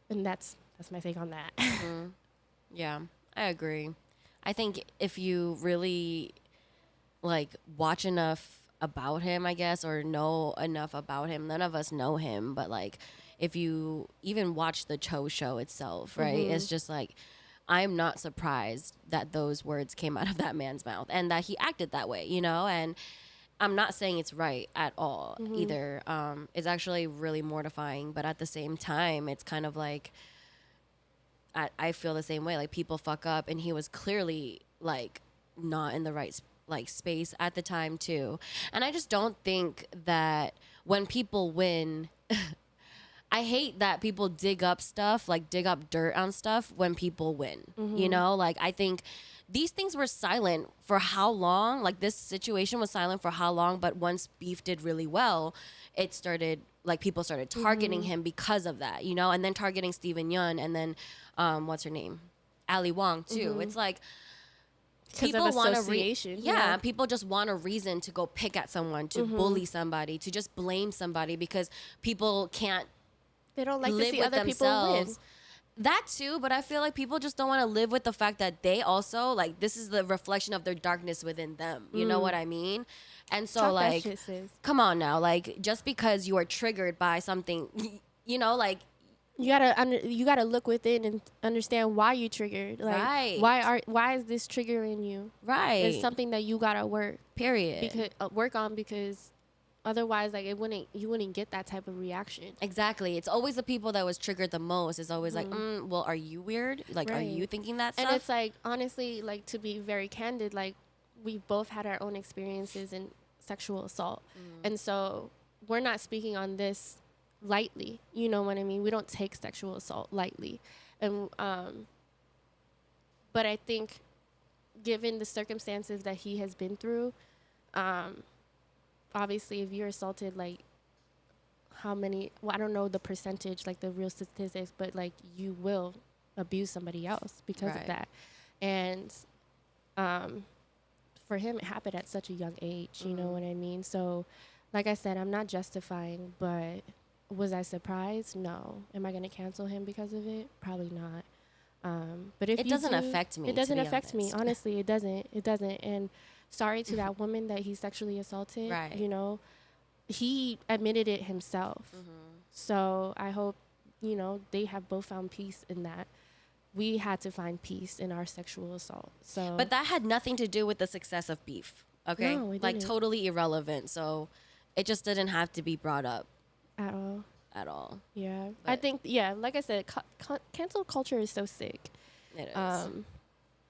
And that's my take on that. Yeah, I agree. I think if you really like watch enough about him, I guess, or know enough about him, none of us know him, but like if you even watch the Cho show itself, right? It's just like I'm not surprised that those words came out of that man's mouth and that he acted that way, you know? And I'm not saying it's right at all either. It's actually really mortifying, but at the same time, it's kind of like I feel the same way. Like people fuck up, and he was clearly like not in the right like space at the time too. And I just don't think that when people win, I hate that people dig up stuff, like dig up dirt on stuff when people win. You know, like I think these things were silent for how long? Like this situation was silent for how long? But once beef did really well, it started like people started targeting him because of that, you know, and then targeting Steven Yeun and then what's her name, Ali Wong too. It's like people want association. Yeah, people just want a reason to go pick at someone, to bully somebody, to just blame somebody because people can't They don't like to live see with other people win. themselves. That too, but I feel like people just don't want to live with the fact that they also like this is the reflection of their darkness within them. You know what I mean? And so Talk that like, shit, sis. come on now, like just because you are triggered by something, you know, like You gotta look within and understand why you triggered. Like Right. why is this triggering you? right, It's something that you gotta period. work on because otherwise, like you wouldn't get that type of reaction. Exactly. It's always the people that was triggered the most. It's always like, well, are you weird? Like, are Right. you thinking that And stuff? it's like honestly, like to be very candid, like we both had our own experiences in sexual assault, and so we're not speaking on this lightly. You know what I mean? We don't take sexual assault lightly, and but I think, given the circumstances that he has been through, obviously, if you're assaulted, like how many? Well, I don't know the percentage, like the real statistics, but like you will abuse somebody else because of Right. that, and for him, it happened at such a young age. You know what I mean? So, like I said, I'm not justifying, but was I surprised? No. Am I going to cancel him because of it? Probably not. But if It you doesn't do- affect me, It doesn't to be affect me. honest. Honestly, it doesn't. It doesn't. And sorry to that woman that he sexually assaulted. Right. You know, he admitted it himself. So I hope, you know, they have both found peace in that. We had to find peace in our sexual assault. So, But that had nothing to do with the success of beef. Okay, No, it like didn't. totally irrelevant. So it just didn't have to be brought up at all. at all. Yeah. I But- think, yeah, like I said, cancel culture is so sick. It is.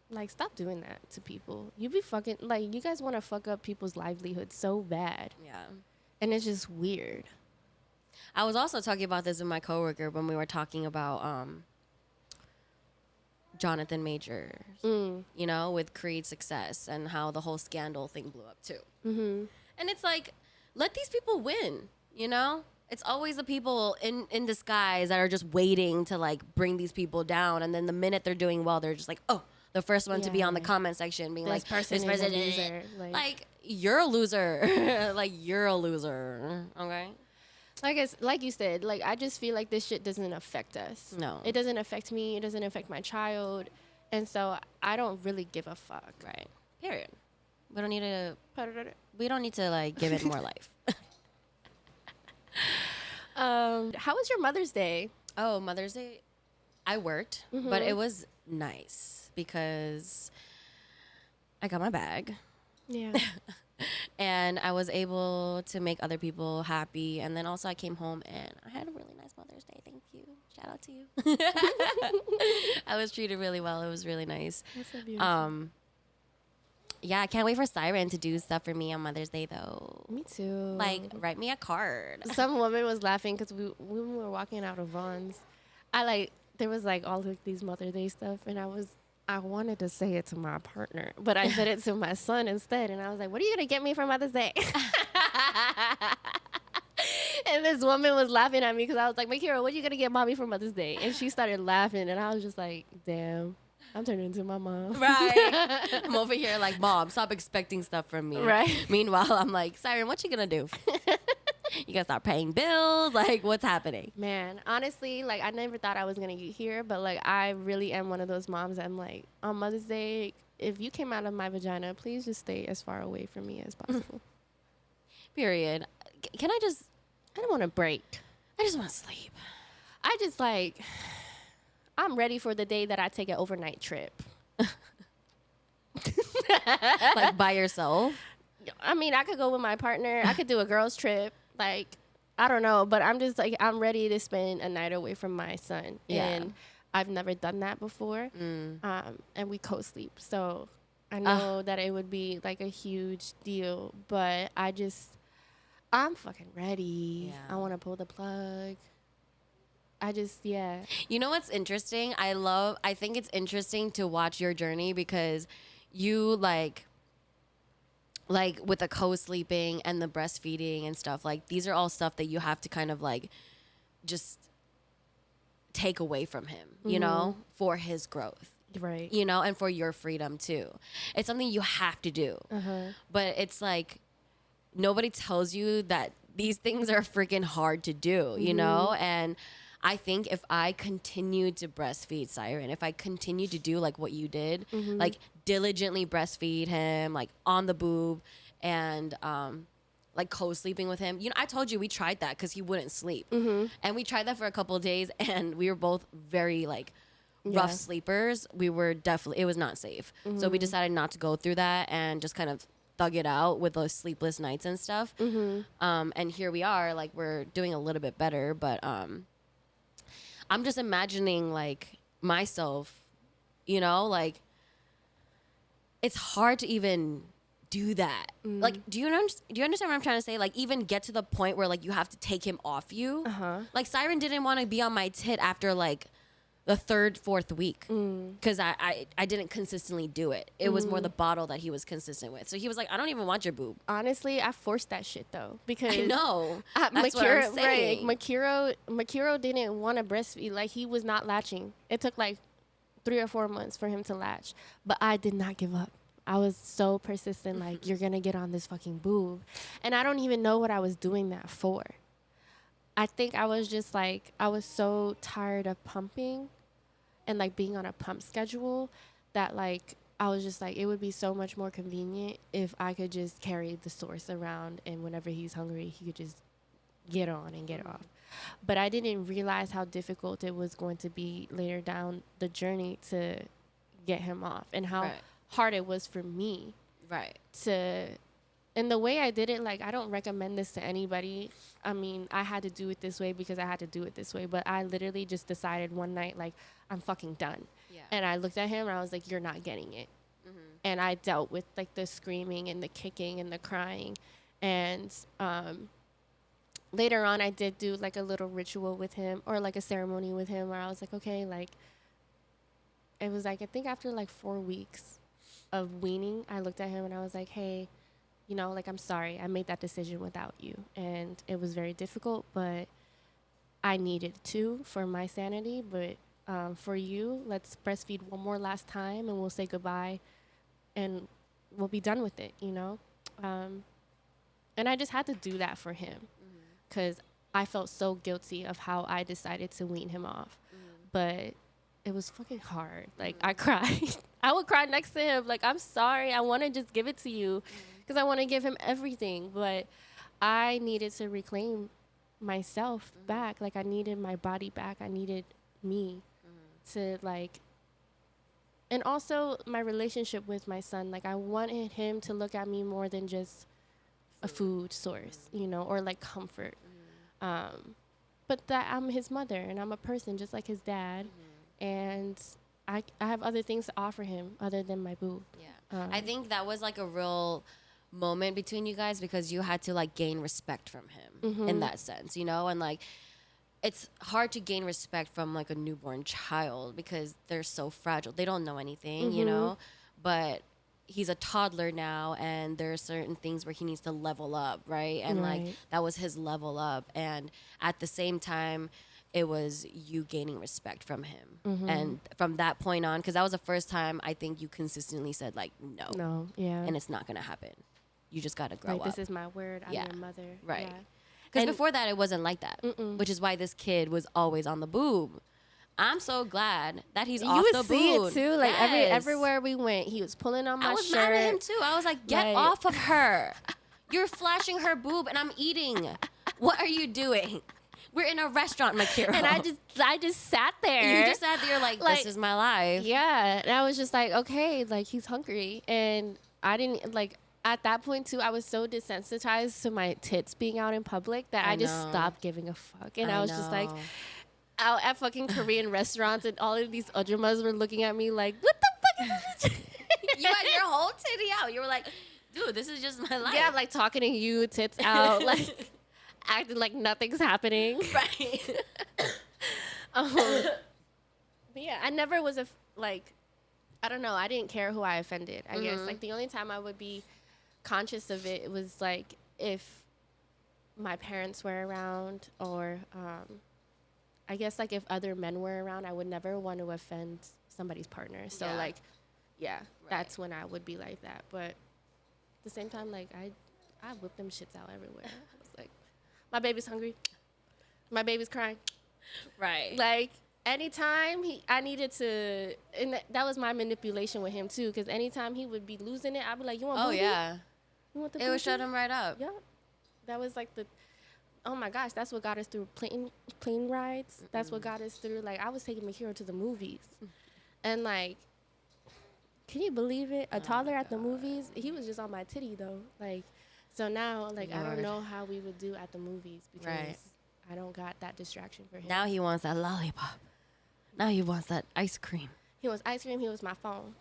Like, stop doing that to people. You be fucking, like, you guys want to fuck up people's livelihoods so bad. Yeah. And it's just weird. I was also talking about this with my coworker when we were talking about Jonathan Majors, you know, with Creed's success and how the whole scandal thing blew up too. And it's like, let these people win, you know? It's always the people in disguise that are just waiting to like bring these people down. And then the minute they're doing well, they're just like, oh, the first one to be on the Yeah. comment section being This like, person is a loser. Like, you're a loser. Like, you're a loser. Okay? Like you said, like, I just feel like this shit doesn't affect us. No. It doesn't affect me. It doesn't affect my child. And so I don't really give a fuck. Right. Period. We don't need to like give it more life. How was your Mother's Day? Oh, Mother's Day, I worked, but it was nice because I got my bag Yeah. and I was able to make other people happy. And then also I came home and I had a really nice Mother's Day. Thank you. Shout out to you. I was treated really well. It was really nice. That's so beautiful. Yeah, I can't wait for Siren to do stuff for me on Mother's Day though. Me too. Like, write me a card. Some woman was laughing because when we were walking out of Vaughn's, there was like all of these Mother's Day stuff, and I wanted to say it to my partner, but I said it to my son instead, and I was like, "What are you gonna get me for Mother's Day?" And this woman was laughing at me because I was like, "Makira, what are you gonna get mommy for Mother's Day?" And she started laughing, and I was just like, "Damn, I'm turning into my mom." Right. I'm over here like, Mom, stop expecting stuff from me. Right. Meanwhile, I'm like, Siren, what you gonna do? You gonna start paying bills? Like, what's happening? Man, honestly, like I never thought I was gonna get here, but like I really am one of those moms that I'm like, on Mother's Day, if you came out of my vagina, please just stay as far away from me as possible. Period. Can I just, I don't want to break. I just want to sleep. I just like, I'm ready for the day that I take an overnight trip. Like by yourself? I mean, I could go with my partner. I could do a girls trip. Like, I don't know, but I'm just like, I'm ready to spend a night away from my son. Yeah. And I've never done that before. And we co-sleep. So I know that it would be like a huge deal, but I'm fucking ready. Yeah. I want to pull the plug. Yeah. You know what's interesting? I think it's interesting to watch your journey because you like with the co-sleeping and the breastfeeding and stuff, like these are all stuff that you have to kind of like just take away from him, you know, for his growth. Right. You know, and for your freedom too. It's something you have to do. But it's like nobody tells you that these things are freaking hard to do, you know? And I think if I continued to breastfeed Siren, if I continued to do like what you did, like diligently breastfeed him, like on the boob and like co-sleeping with him. You know, I told you we tried that because he wouldn't sleep. And we tried that for a couple of days and we were both very like rough sleepers. We were definitely, it was not safe. So we decided not to go through that and just kind of thug it out with those sleepless nights and stuff. And here we are, like we're doing a little bit better, but I'm just imagining like myself, you know, like it's hard to even do that. Like, do you understand what I'm trying to say? Like, even get to the point where like you have to take him off you. Like, Siren didn't want to be on my tit after like the third, fourth week because I didn't consistently do it. It was more the bottle that he was consistent with. So he was like, I don't even want your boob. Honestly, I forced that shit though because I know. That's what I'm saying. Right, Makiro didn't want to breastfeed. Like he was not latching. It took like 3 or 4 months for him to latch, but I did not give up. I was so persistent. Like you're gonna get on this fucking boob, and I don't even know what I was doing that for. I think I was just like, I was so tired of pumping and like being on a pump schedule that like, I was just like, it would be so much more convenient if I could just carry the source around and whenever he's hungry, he could just get on and get off. But I didn't realize how difficult it was going to be later down the journey to get him off and how hard it was for me. Right. And the way I did it, like, I don't recommend this to anybody. I mean, I had to do it this way because I had to do it this way. But I literally just decided one night, like, I'm fucking done. Yeah. And I looked at him and I was like, you're not getting it. And I dealt with, like, the screaming and the kicking and the crying. And later on, I did do, like, a little ritual with him or, like, a ceremony with him where I was like, okay, like, it was, like, I think after, like, 4 weeks of weaning, I looked at him and I was like, hey, you know, like, I'm sorry. I made that decision without you. And it was very difficult, but I needed to for my sanity. But for you, let's breastfeed one more last time and we'll say goodbye and we'll be done with it, you know? And I just had to do that for him because I felt so guilty of how I decided to wean him off. But it was fucking hard. Like, I cried. I would cry next to him. Like, I'm sorry. I want to just give it to you. Because I want to give him everything, but I needed to reclaim myself back. Like, I needed my body back. I needed me to, like, and also my relationship with my son. Like, I wanted him to look at me more than just a food source, you know, or, like, comfort. But that I'm his mother, and I'm a person just like his dad, and I have other things to offer him other than my boob. Yeah. I think that was, like, a real moment between you guys because you had to like gain respect from him in that sense, you know, and like it's hard to gain respect from like a newborn child because they're so fragile. They don't know anything, you know, but he's a toddler now and there are certain things where he needs to level up, right? And like that was his level up, and at the same time it was you gaining respect from him. And from that point on, because that was the first time I think you consistently said like no, and it's not gonna happen. You just got to grow up. This is my word. I'm your mother. Right. Because before that, it wasn't like that, which is why this kid was always on the boob. I'm so glad that he's off the boob. You would see it, too. Like, everywhere we went, he was pulling on my shirt. I was mad at him, too. I was like, get off of her. You're flashing her boob, and I'm eating. What are you doing? We're in a restaurant, Makiro. And I just sat there. You just sat there like, this is my life. Yeah. And I was just like, okay, like he's hungry. And I didn't like at that point too, I was so desensitized to my tits being out in public that I just stopped giving a fuck. And I was just like out at fucking Korean restaurants, and all of these ajumas were looking at me like, what the fuck is this? You had your whole titty out. You were like, dude, this is just my life. Yeah, like talking to you, tits out, like acting like nothing's happening. Right. But yeah, I never was like, I don't know. I didn't care who I offended, I guess. Like, the only time I would be conscious of it was, like, if my parents were around or, I guess, like, if other men were around, I would never want to offend somebody's partner. So, like, yeah, that's when I would be like that. But at the same time, like, I whip them shits out everywhere. I was like, my baby's hungry. My baby's crying. Right. Like, anytime I needed to, and that was my manipulation with him too, because anytime he would be losing it, I'd be like, you want booty? Yeah. You want the It booty? would shut him right up. Yeah. That was like oh my gosh, that's what got us through plane rides. That's what got us through, like, I was taking Makiro to the movies. And, like, can you believe it? A toddler at the movies, he was just on my titty, though. Like, so now, like, I don't know how we would do at the movies because I don't got that distraction for him. Now he wants that lollipop. Now he wants that ice cream. He wants ice cream. He wants my phone.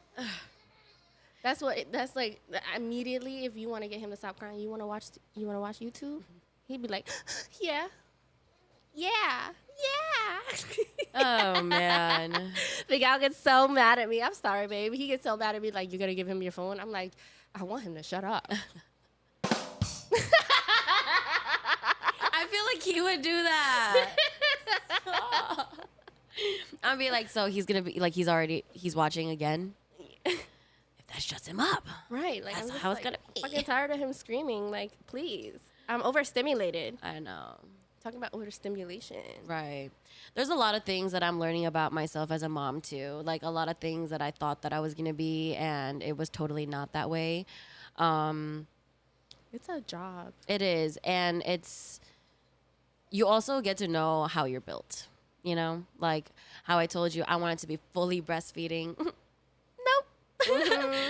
That's like immediately. If you want to get him to stop crying, you want to watch YouTube. He'd be like, yeah. Oh man. The gal gets so mad at me. I'm sorry, babe. He gets so mad at me. Like, you're gonna give him your phone? I'm like, I want him to shut up. I feel like he would do that. I'd be like, so he's gonna be like, he's watching again. If that shuts him up, Right? Like, that's I'm just how it's like, gonna be. fucking tired of him screaming. Like, please. I'm overstimulated. I know. Talking about overstimulation. Right. There's a lot of things that I'm learning about myself as a mom too. Like a lot of things that I thought that I was gonna be, and it was totally not that way. It's a job. It is, and you also get to know how you're built. You know, like how I told you I wanted to be fully breastfeeding. Nope.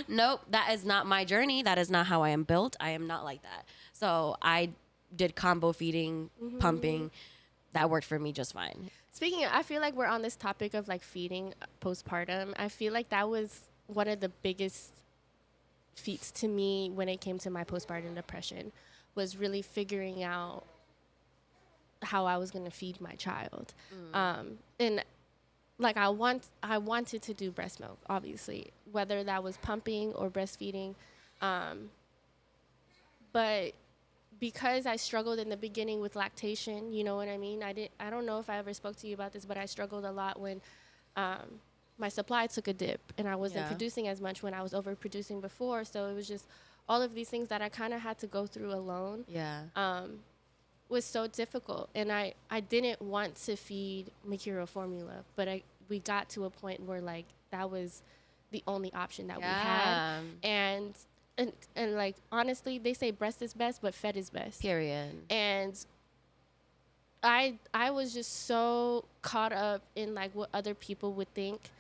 Nope. That is not my journey. That is not how I am built. I am not like that. So I did combo feeding, pumping. That worked for me just fine. Speaking of, I feel like we're on this topic of like feeding postpartum. I feel like that was one of the biggest feats to me when it came to my postpartum depression, was really figuring out how I was going to feed my child. And like I wanted to do breast milk, obviously, whether that was pumping or breastfeeding. But because I struggled in the beginning with lactation, you know what I mean? I don't know if I ever spoke to you about this, but I struggled a lot when my supply took a dip and I wasn't producing as much when I was overproducing before. So it was just all of these things that I kind of had to go through alone. Was so difficult. And I didn't want to feed Makiro formula, but we got to a point where like that was the only option that we had. And like honestly, they say breast is best, but fed is best. Period. And I was just so caught up in like what other people would think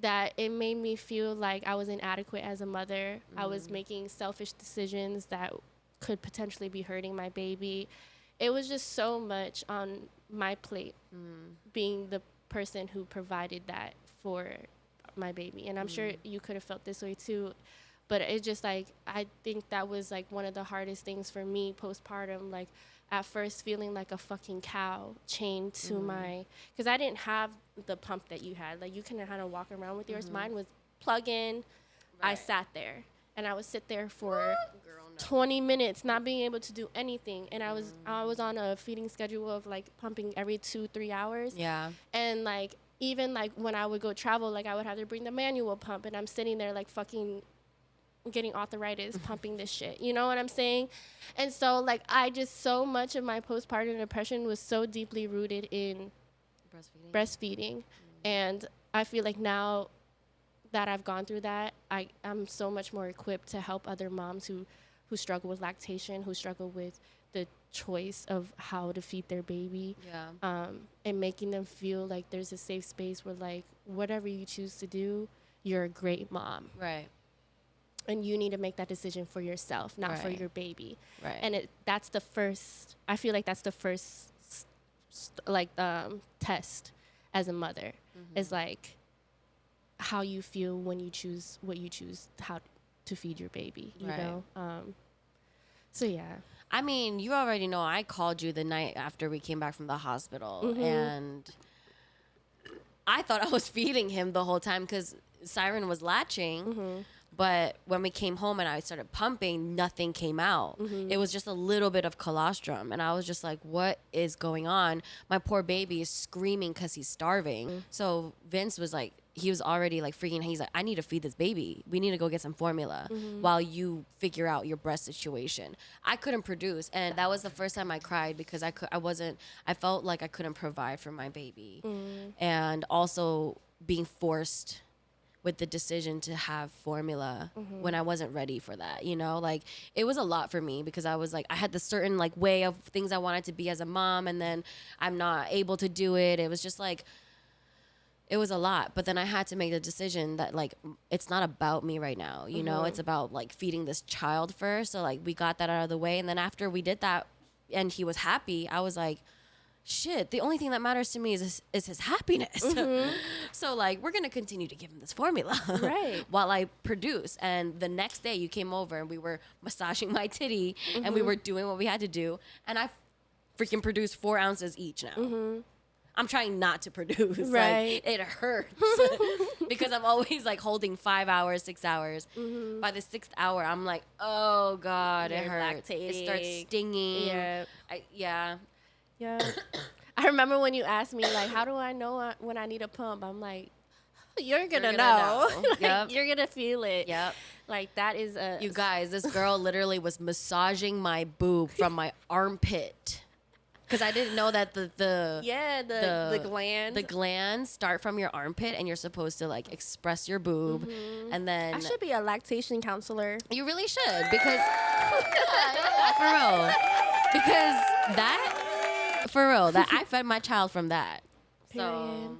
that it made me feel like I was inadequate as a mother. I was making selfish decisions that could potentially be hurting my baby. It was just so much on my plate, being the person who provided that for my baby. And I'm sure you could have felt this way too. But it's just like, I think that was like one of the hardest things for me postpartum. Like at first feeling like a fucking cow chained to my, because I didn't have the pump that you had. Like you couldn't kind of walk around with yours. Mine was plug in. Right. I sat there and I would sit there for 20 minutes not being able to do anything. And I was on a feeding schedule of like pumping every 2-3 hours. Yeah. And like, even like when I would go travel, like I would have to bring the manual pump and I'm sitting there like fucking getting arthritis pumping this shit, you know what I'm saying? And so like so much of my postpartum depression was so deeply rooted in breastfeeding. And I feel like now that I've gone through that, I'm so much more equipped to help other moms who who struggle with lactation, who struggle with the choice of how to feed their baby. Yeah. And making them feel like there's a safe space where, like, whatever you choose to do, you're a great mom. Right. And you need to make that decision for yourself, not for Right. your baby. Right. And that's the first, I feel like that's the first, test as a mother, is like how you feel when you choose what you choose, how to feed your baby, you Right. know? So yeah. I mean, you already know I called you the night after we came back from the hospital, and I thought I was feeding him the whole time because Siren was latching. But when we came home and I started pumping, nothing came out. It was just a little bit of colostrum. And I was just like, what is going on? My poor baby is screaming because he's starving. So Vince was like, he was already like freaking. He's like, I need to feed this baby. We need to go get some formula while you figure out your breast situation. I couldn't produce. And that was the first time I cried because I felt like I couldn't provide for my baby. And also being forced with the decision to have formula when I wasn't ready for that, you know? Like, it was a lot for me because I was like, I had this certain like way of things I wanted to be as a mom, and then I'm not able to do it. It was just like, it was a lot. But then I had to make the decision that like, it's not about me right now, you know? It's about like feeding this child first. So like, we got that out of the way. And then after we did that and he was happy, I was like, shit, the only thing that matters to me is his happiness. So like, we're gonna continue to give him this formula Right. while I produce. And the next day you came over and we were massaging my titty and we were doing what we had to do, and I freaking produced 4 ounces each now. I'm trying not to produce. Right. Like, it hurts because I'm always like holding 5 hours, 6 hours. By the 6th hour, I'm like, oh God, it You're hurts. It starts lactating. stinging. Yeah. Yeah. Yeah. I remember when you asked me, like, how do I know when I need a pump? I'm like, you're gonna know. Like, Yep. You're gonna feel it. Yep. Like, that is a... You guys, this girl literally was massaging my boob from my armpit. Because I didn't know that the glands. the glands start from your armpit, and you're supposed to like express your boob, and then I should be a lactation counselor. you really should, because yeah, for real, because that for real, that I fed my child from that. So, Period.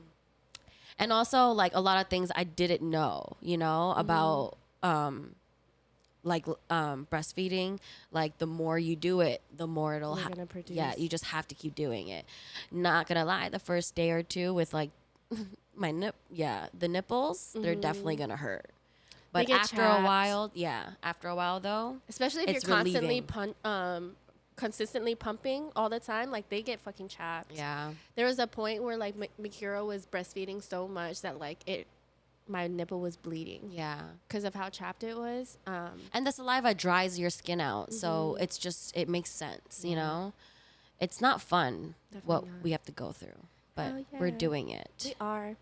and also like a lot of things I didn't know, you know, about breastfeeding. Like, the more you do it, the more it'll You're gonna produce. Yeah, you just have to keep doing it. Not gonna lie, the first day or two with like the nipples, they're definitely gonna hurt. But get after chapped. a while though, Especially if it's you're constantly relieving. consistently pumping all the time, like, they get fucking chapped. Yeah. There was a point where like Mikira was breastfeeding so much that like my nipple was bleeding. Yeah. Because of how chapped it was. And the saliva dries your skin out, so it's just, it makes sense, you know? It's not fun what Definitely not. we have to go through, but Oh, we're yeah. doing it. We are.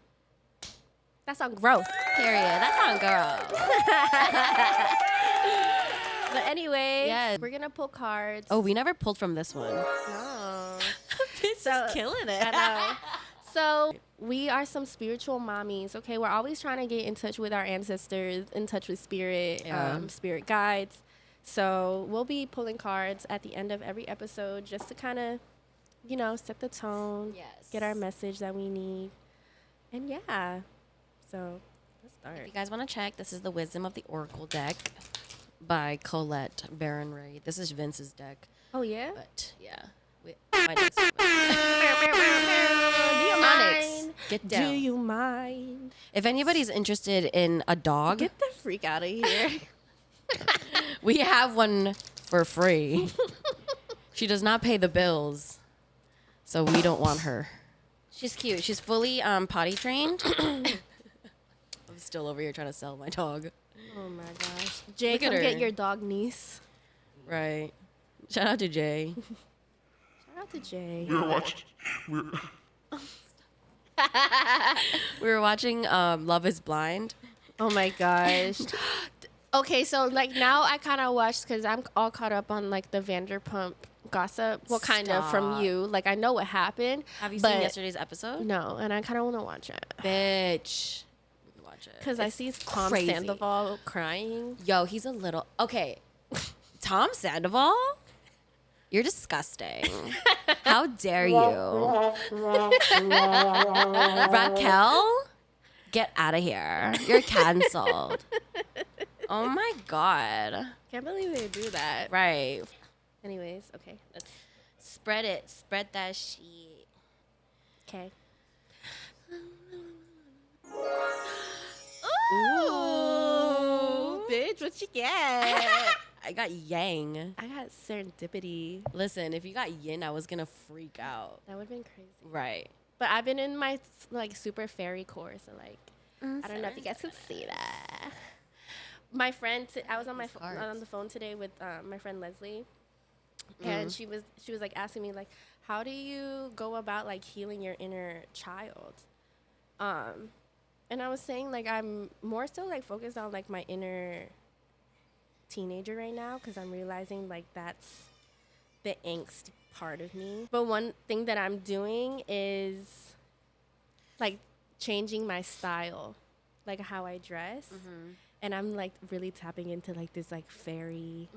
That's on growth. Period. That's on girl. But anyway, Yeah. we're gonna pull cards. Oh, we never pulled from this one. No. It's So- killing it. I know. So we are some spiritual mommies. Okay, we're always trying to get in touch with our ancestors, in touch with spirit, Yeah. spirit guides. So we'll be pulling cards at the end of every episode just to kind of, set the tone, Yes. get our message that we need, and yeah. So let's If start. you guys want to check, this is the Wisdom of the Oracle deck by Colette Baron Ray. This is Vince's deck, Oh yeah. but yeah. My deck's Do you Onyx, mind? get Do down. you mind? If anybody's interested in a dog, Get the freak out of here. we have one for free. She does not pay the bills, so we don't want her. She's cute. She's fully potty trained. I'm still over here trying to sell my dog. Oh my gosh. Jay, Look at come her. get your dog niece. Right. Shout out to Jay. Shout out to Jay. We were watching Love is Blind. Oh my gosh. Okay, so like now I kind of watched because I'm all caught up on like the Vanderpump gossip. Well, kind of from Stop. you. Like I know what happened. Have you but seen yesterday's episode? No, and I kind of want to watch it Bitch. We can watch it. because I It's see Tom crazy. Sandoval crying. Yo, he's a little... Okay. Tom Sandoval? You're disgusting. How dare you? Raquel, get out of here. You're canceled. Oh my God. Can't believe they do that. Right. Anyways, okay. Let's. Spread it. Spread that shit. Okay. Ooh. Bitch, what you get? I got yang. I got serendipity. Listen, if you got yin, I was gonna freak out. That would have been crazy. Right. But I've been in my like super fairy core, so like I don't know if you guys can see that. My friend, I was on on the phone today with my friend Leslie, and she was like asking me like, how do you go about like healing your inner child? And I was saying like I'm more so like focused on like my inner teenager right now because I'm realizing like that's the angst part of me. But one thing that I'm doing is like changing my style, like how I dress. And I'm like really tapping into like this like fairy,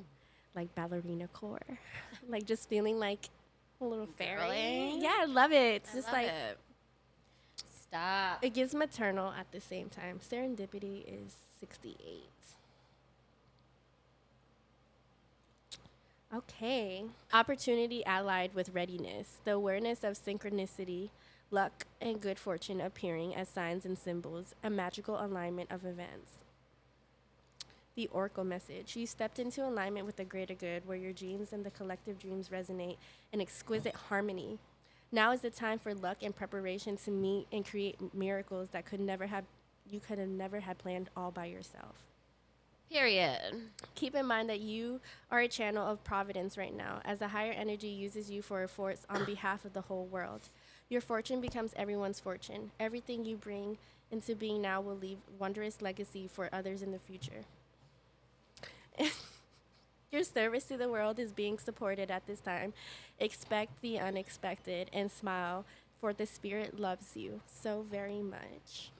like ballerina core, like just feeling like a little fairy. Girly? Yeah, I love it. It's I just love like it. Stop. it gives maternal at the same time. Serendipity is 68. Okay. Opportunity allied with readiness. The awareness of synchronicity, luck, and good fortune appearing as signs and symbols, a magical alignment of events. The Oracle message. You stepped into alignment with the greater good where your genes and the collective dreams resonate in exquisite harmony. Now is the time for luck and preparation to meet and create miracles that you could have never had planned all by yourself. Period. Keep in mind that you are a channel of providence right now, as the higher energy uses you for a force on behalf of the whole world. Your fortune becomes everyone's fortune. Everything you bring into being now will leave wondrous legacy for others in the future. Your service to the world is being supported at this time. Expect the unexpected and smile, for the spirit loves you so very much.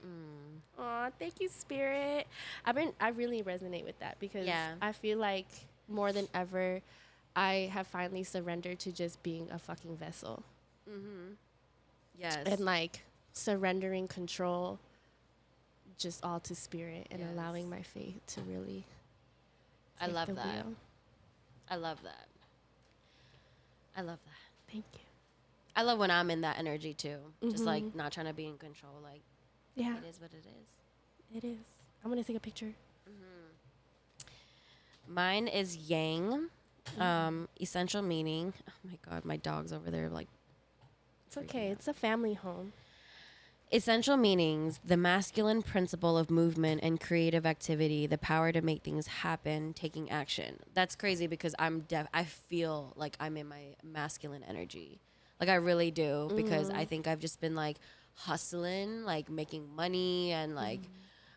Aw, thank you, spirit. I really resonate with that because I feel like more than ever, I have finally surrendered to just being a fucking vessel. Yes. And like surrendering control just all to spirit and allowing my faith to really I take love the that. wheel. I love that. I love that. Thank you. I love when I'm in that energy too. Just like not trying to be in control. Like, Yeah, it is what it is. it is. I'm gonna take a picture. Mine is yang. Essential meaning. Oh my God, my dog's over there like. It's okay. It's a family home. Essential meanings: the masculine principle of movement and creative activity, the power to make things happen, taking action. That's crazy because I feel like I'm in my masculine energy. Like I really do because I think I've just been like hustling, like making money and like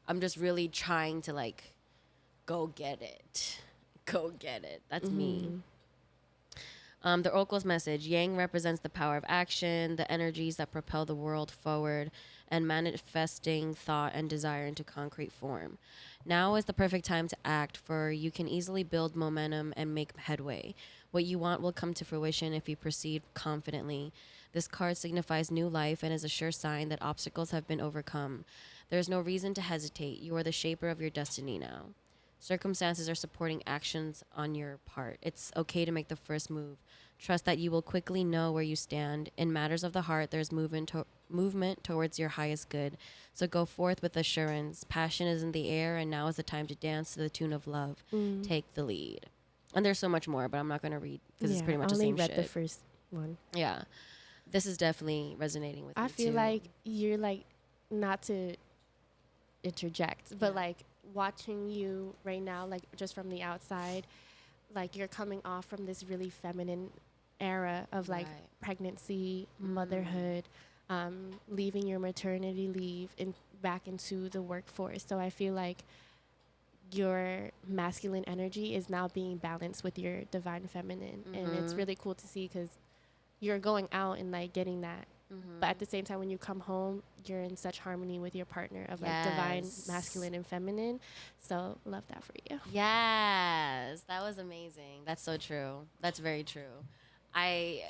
I'm just really trying to like go get it. Go get it. That's me. The Oracle's message: Yang represents the power of action, the energies that propel the world forward, and manifesting thought and desire into concrete form. Now is the perfect time to act, for you can easily build momentum and make headway. What you want will come to fruition if you proceed confidently. This card signifies new life and is a sure sign that obstacles have been overcome. There is no reason to hesitate. You are the shaper of your destiny now. Circumstances are supporting actions on your part. It's okay to make the first move. Trust that you will quickly know where you stand. In matters of the heart, there's movement towards your highest good. So go forth with assurance. Passion is in the air, and now is the time to dance to the tune of love. Take the lead. And there's so much more, but I'm not going to read because it's pretty much the same shit. I only read the first one. Yeah. This is definitely resonating with me, I feel too. like you're like, not to interject, but like watching you right now, like just from the outside, like you're coming off from this really feminine era of like pregnancy, motherhood, leaving your maternity leave and back into the workforce. So I feel like your masculine energy is now being balanced with your divine feminine, and it's really cool to see because you're going out and like getting that But at the same time, when you come home, you're in such harmony with your partner of like divine masculine and feminine. So love that for you. Yes, that was amazing. That's so true. That's very true. I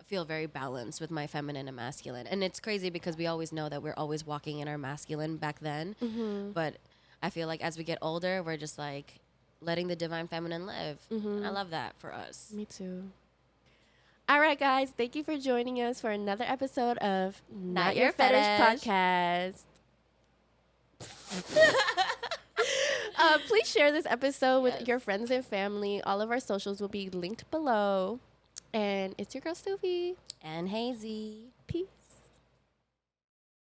feel very balanced with my feminine and masculine. And it's crazy because we always know that we're always walking in our masculine back then. But I feel like as we get older, we're just like letting the divine feminine live. I love that for us. Me too. All right, guys. Thank you for joining us for another episode of Not Your Fetish Podcast. Please share this episode with your friends and family. All of our socials will be linked below. And it's your girl, Sophie. And Hazy. Peace.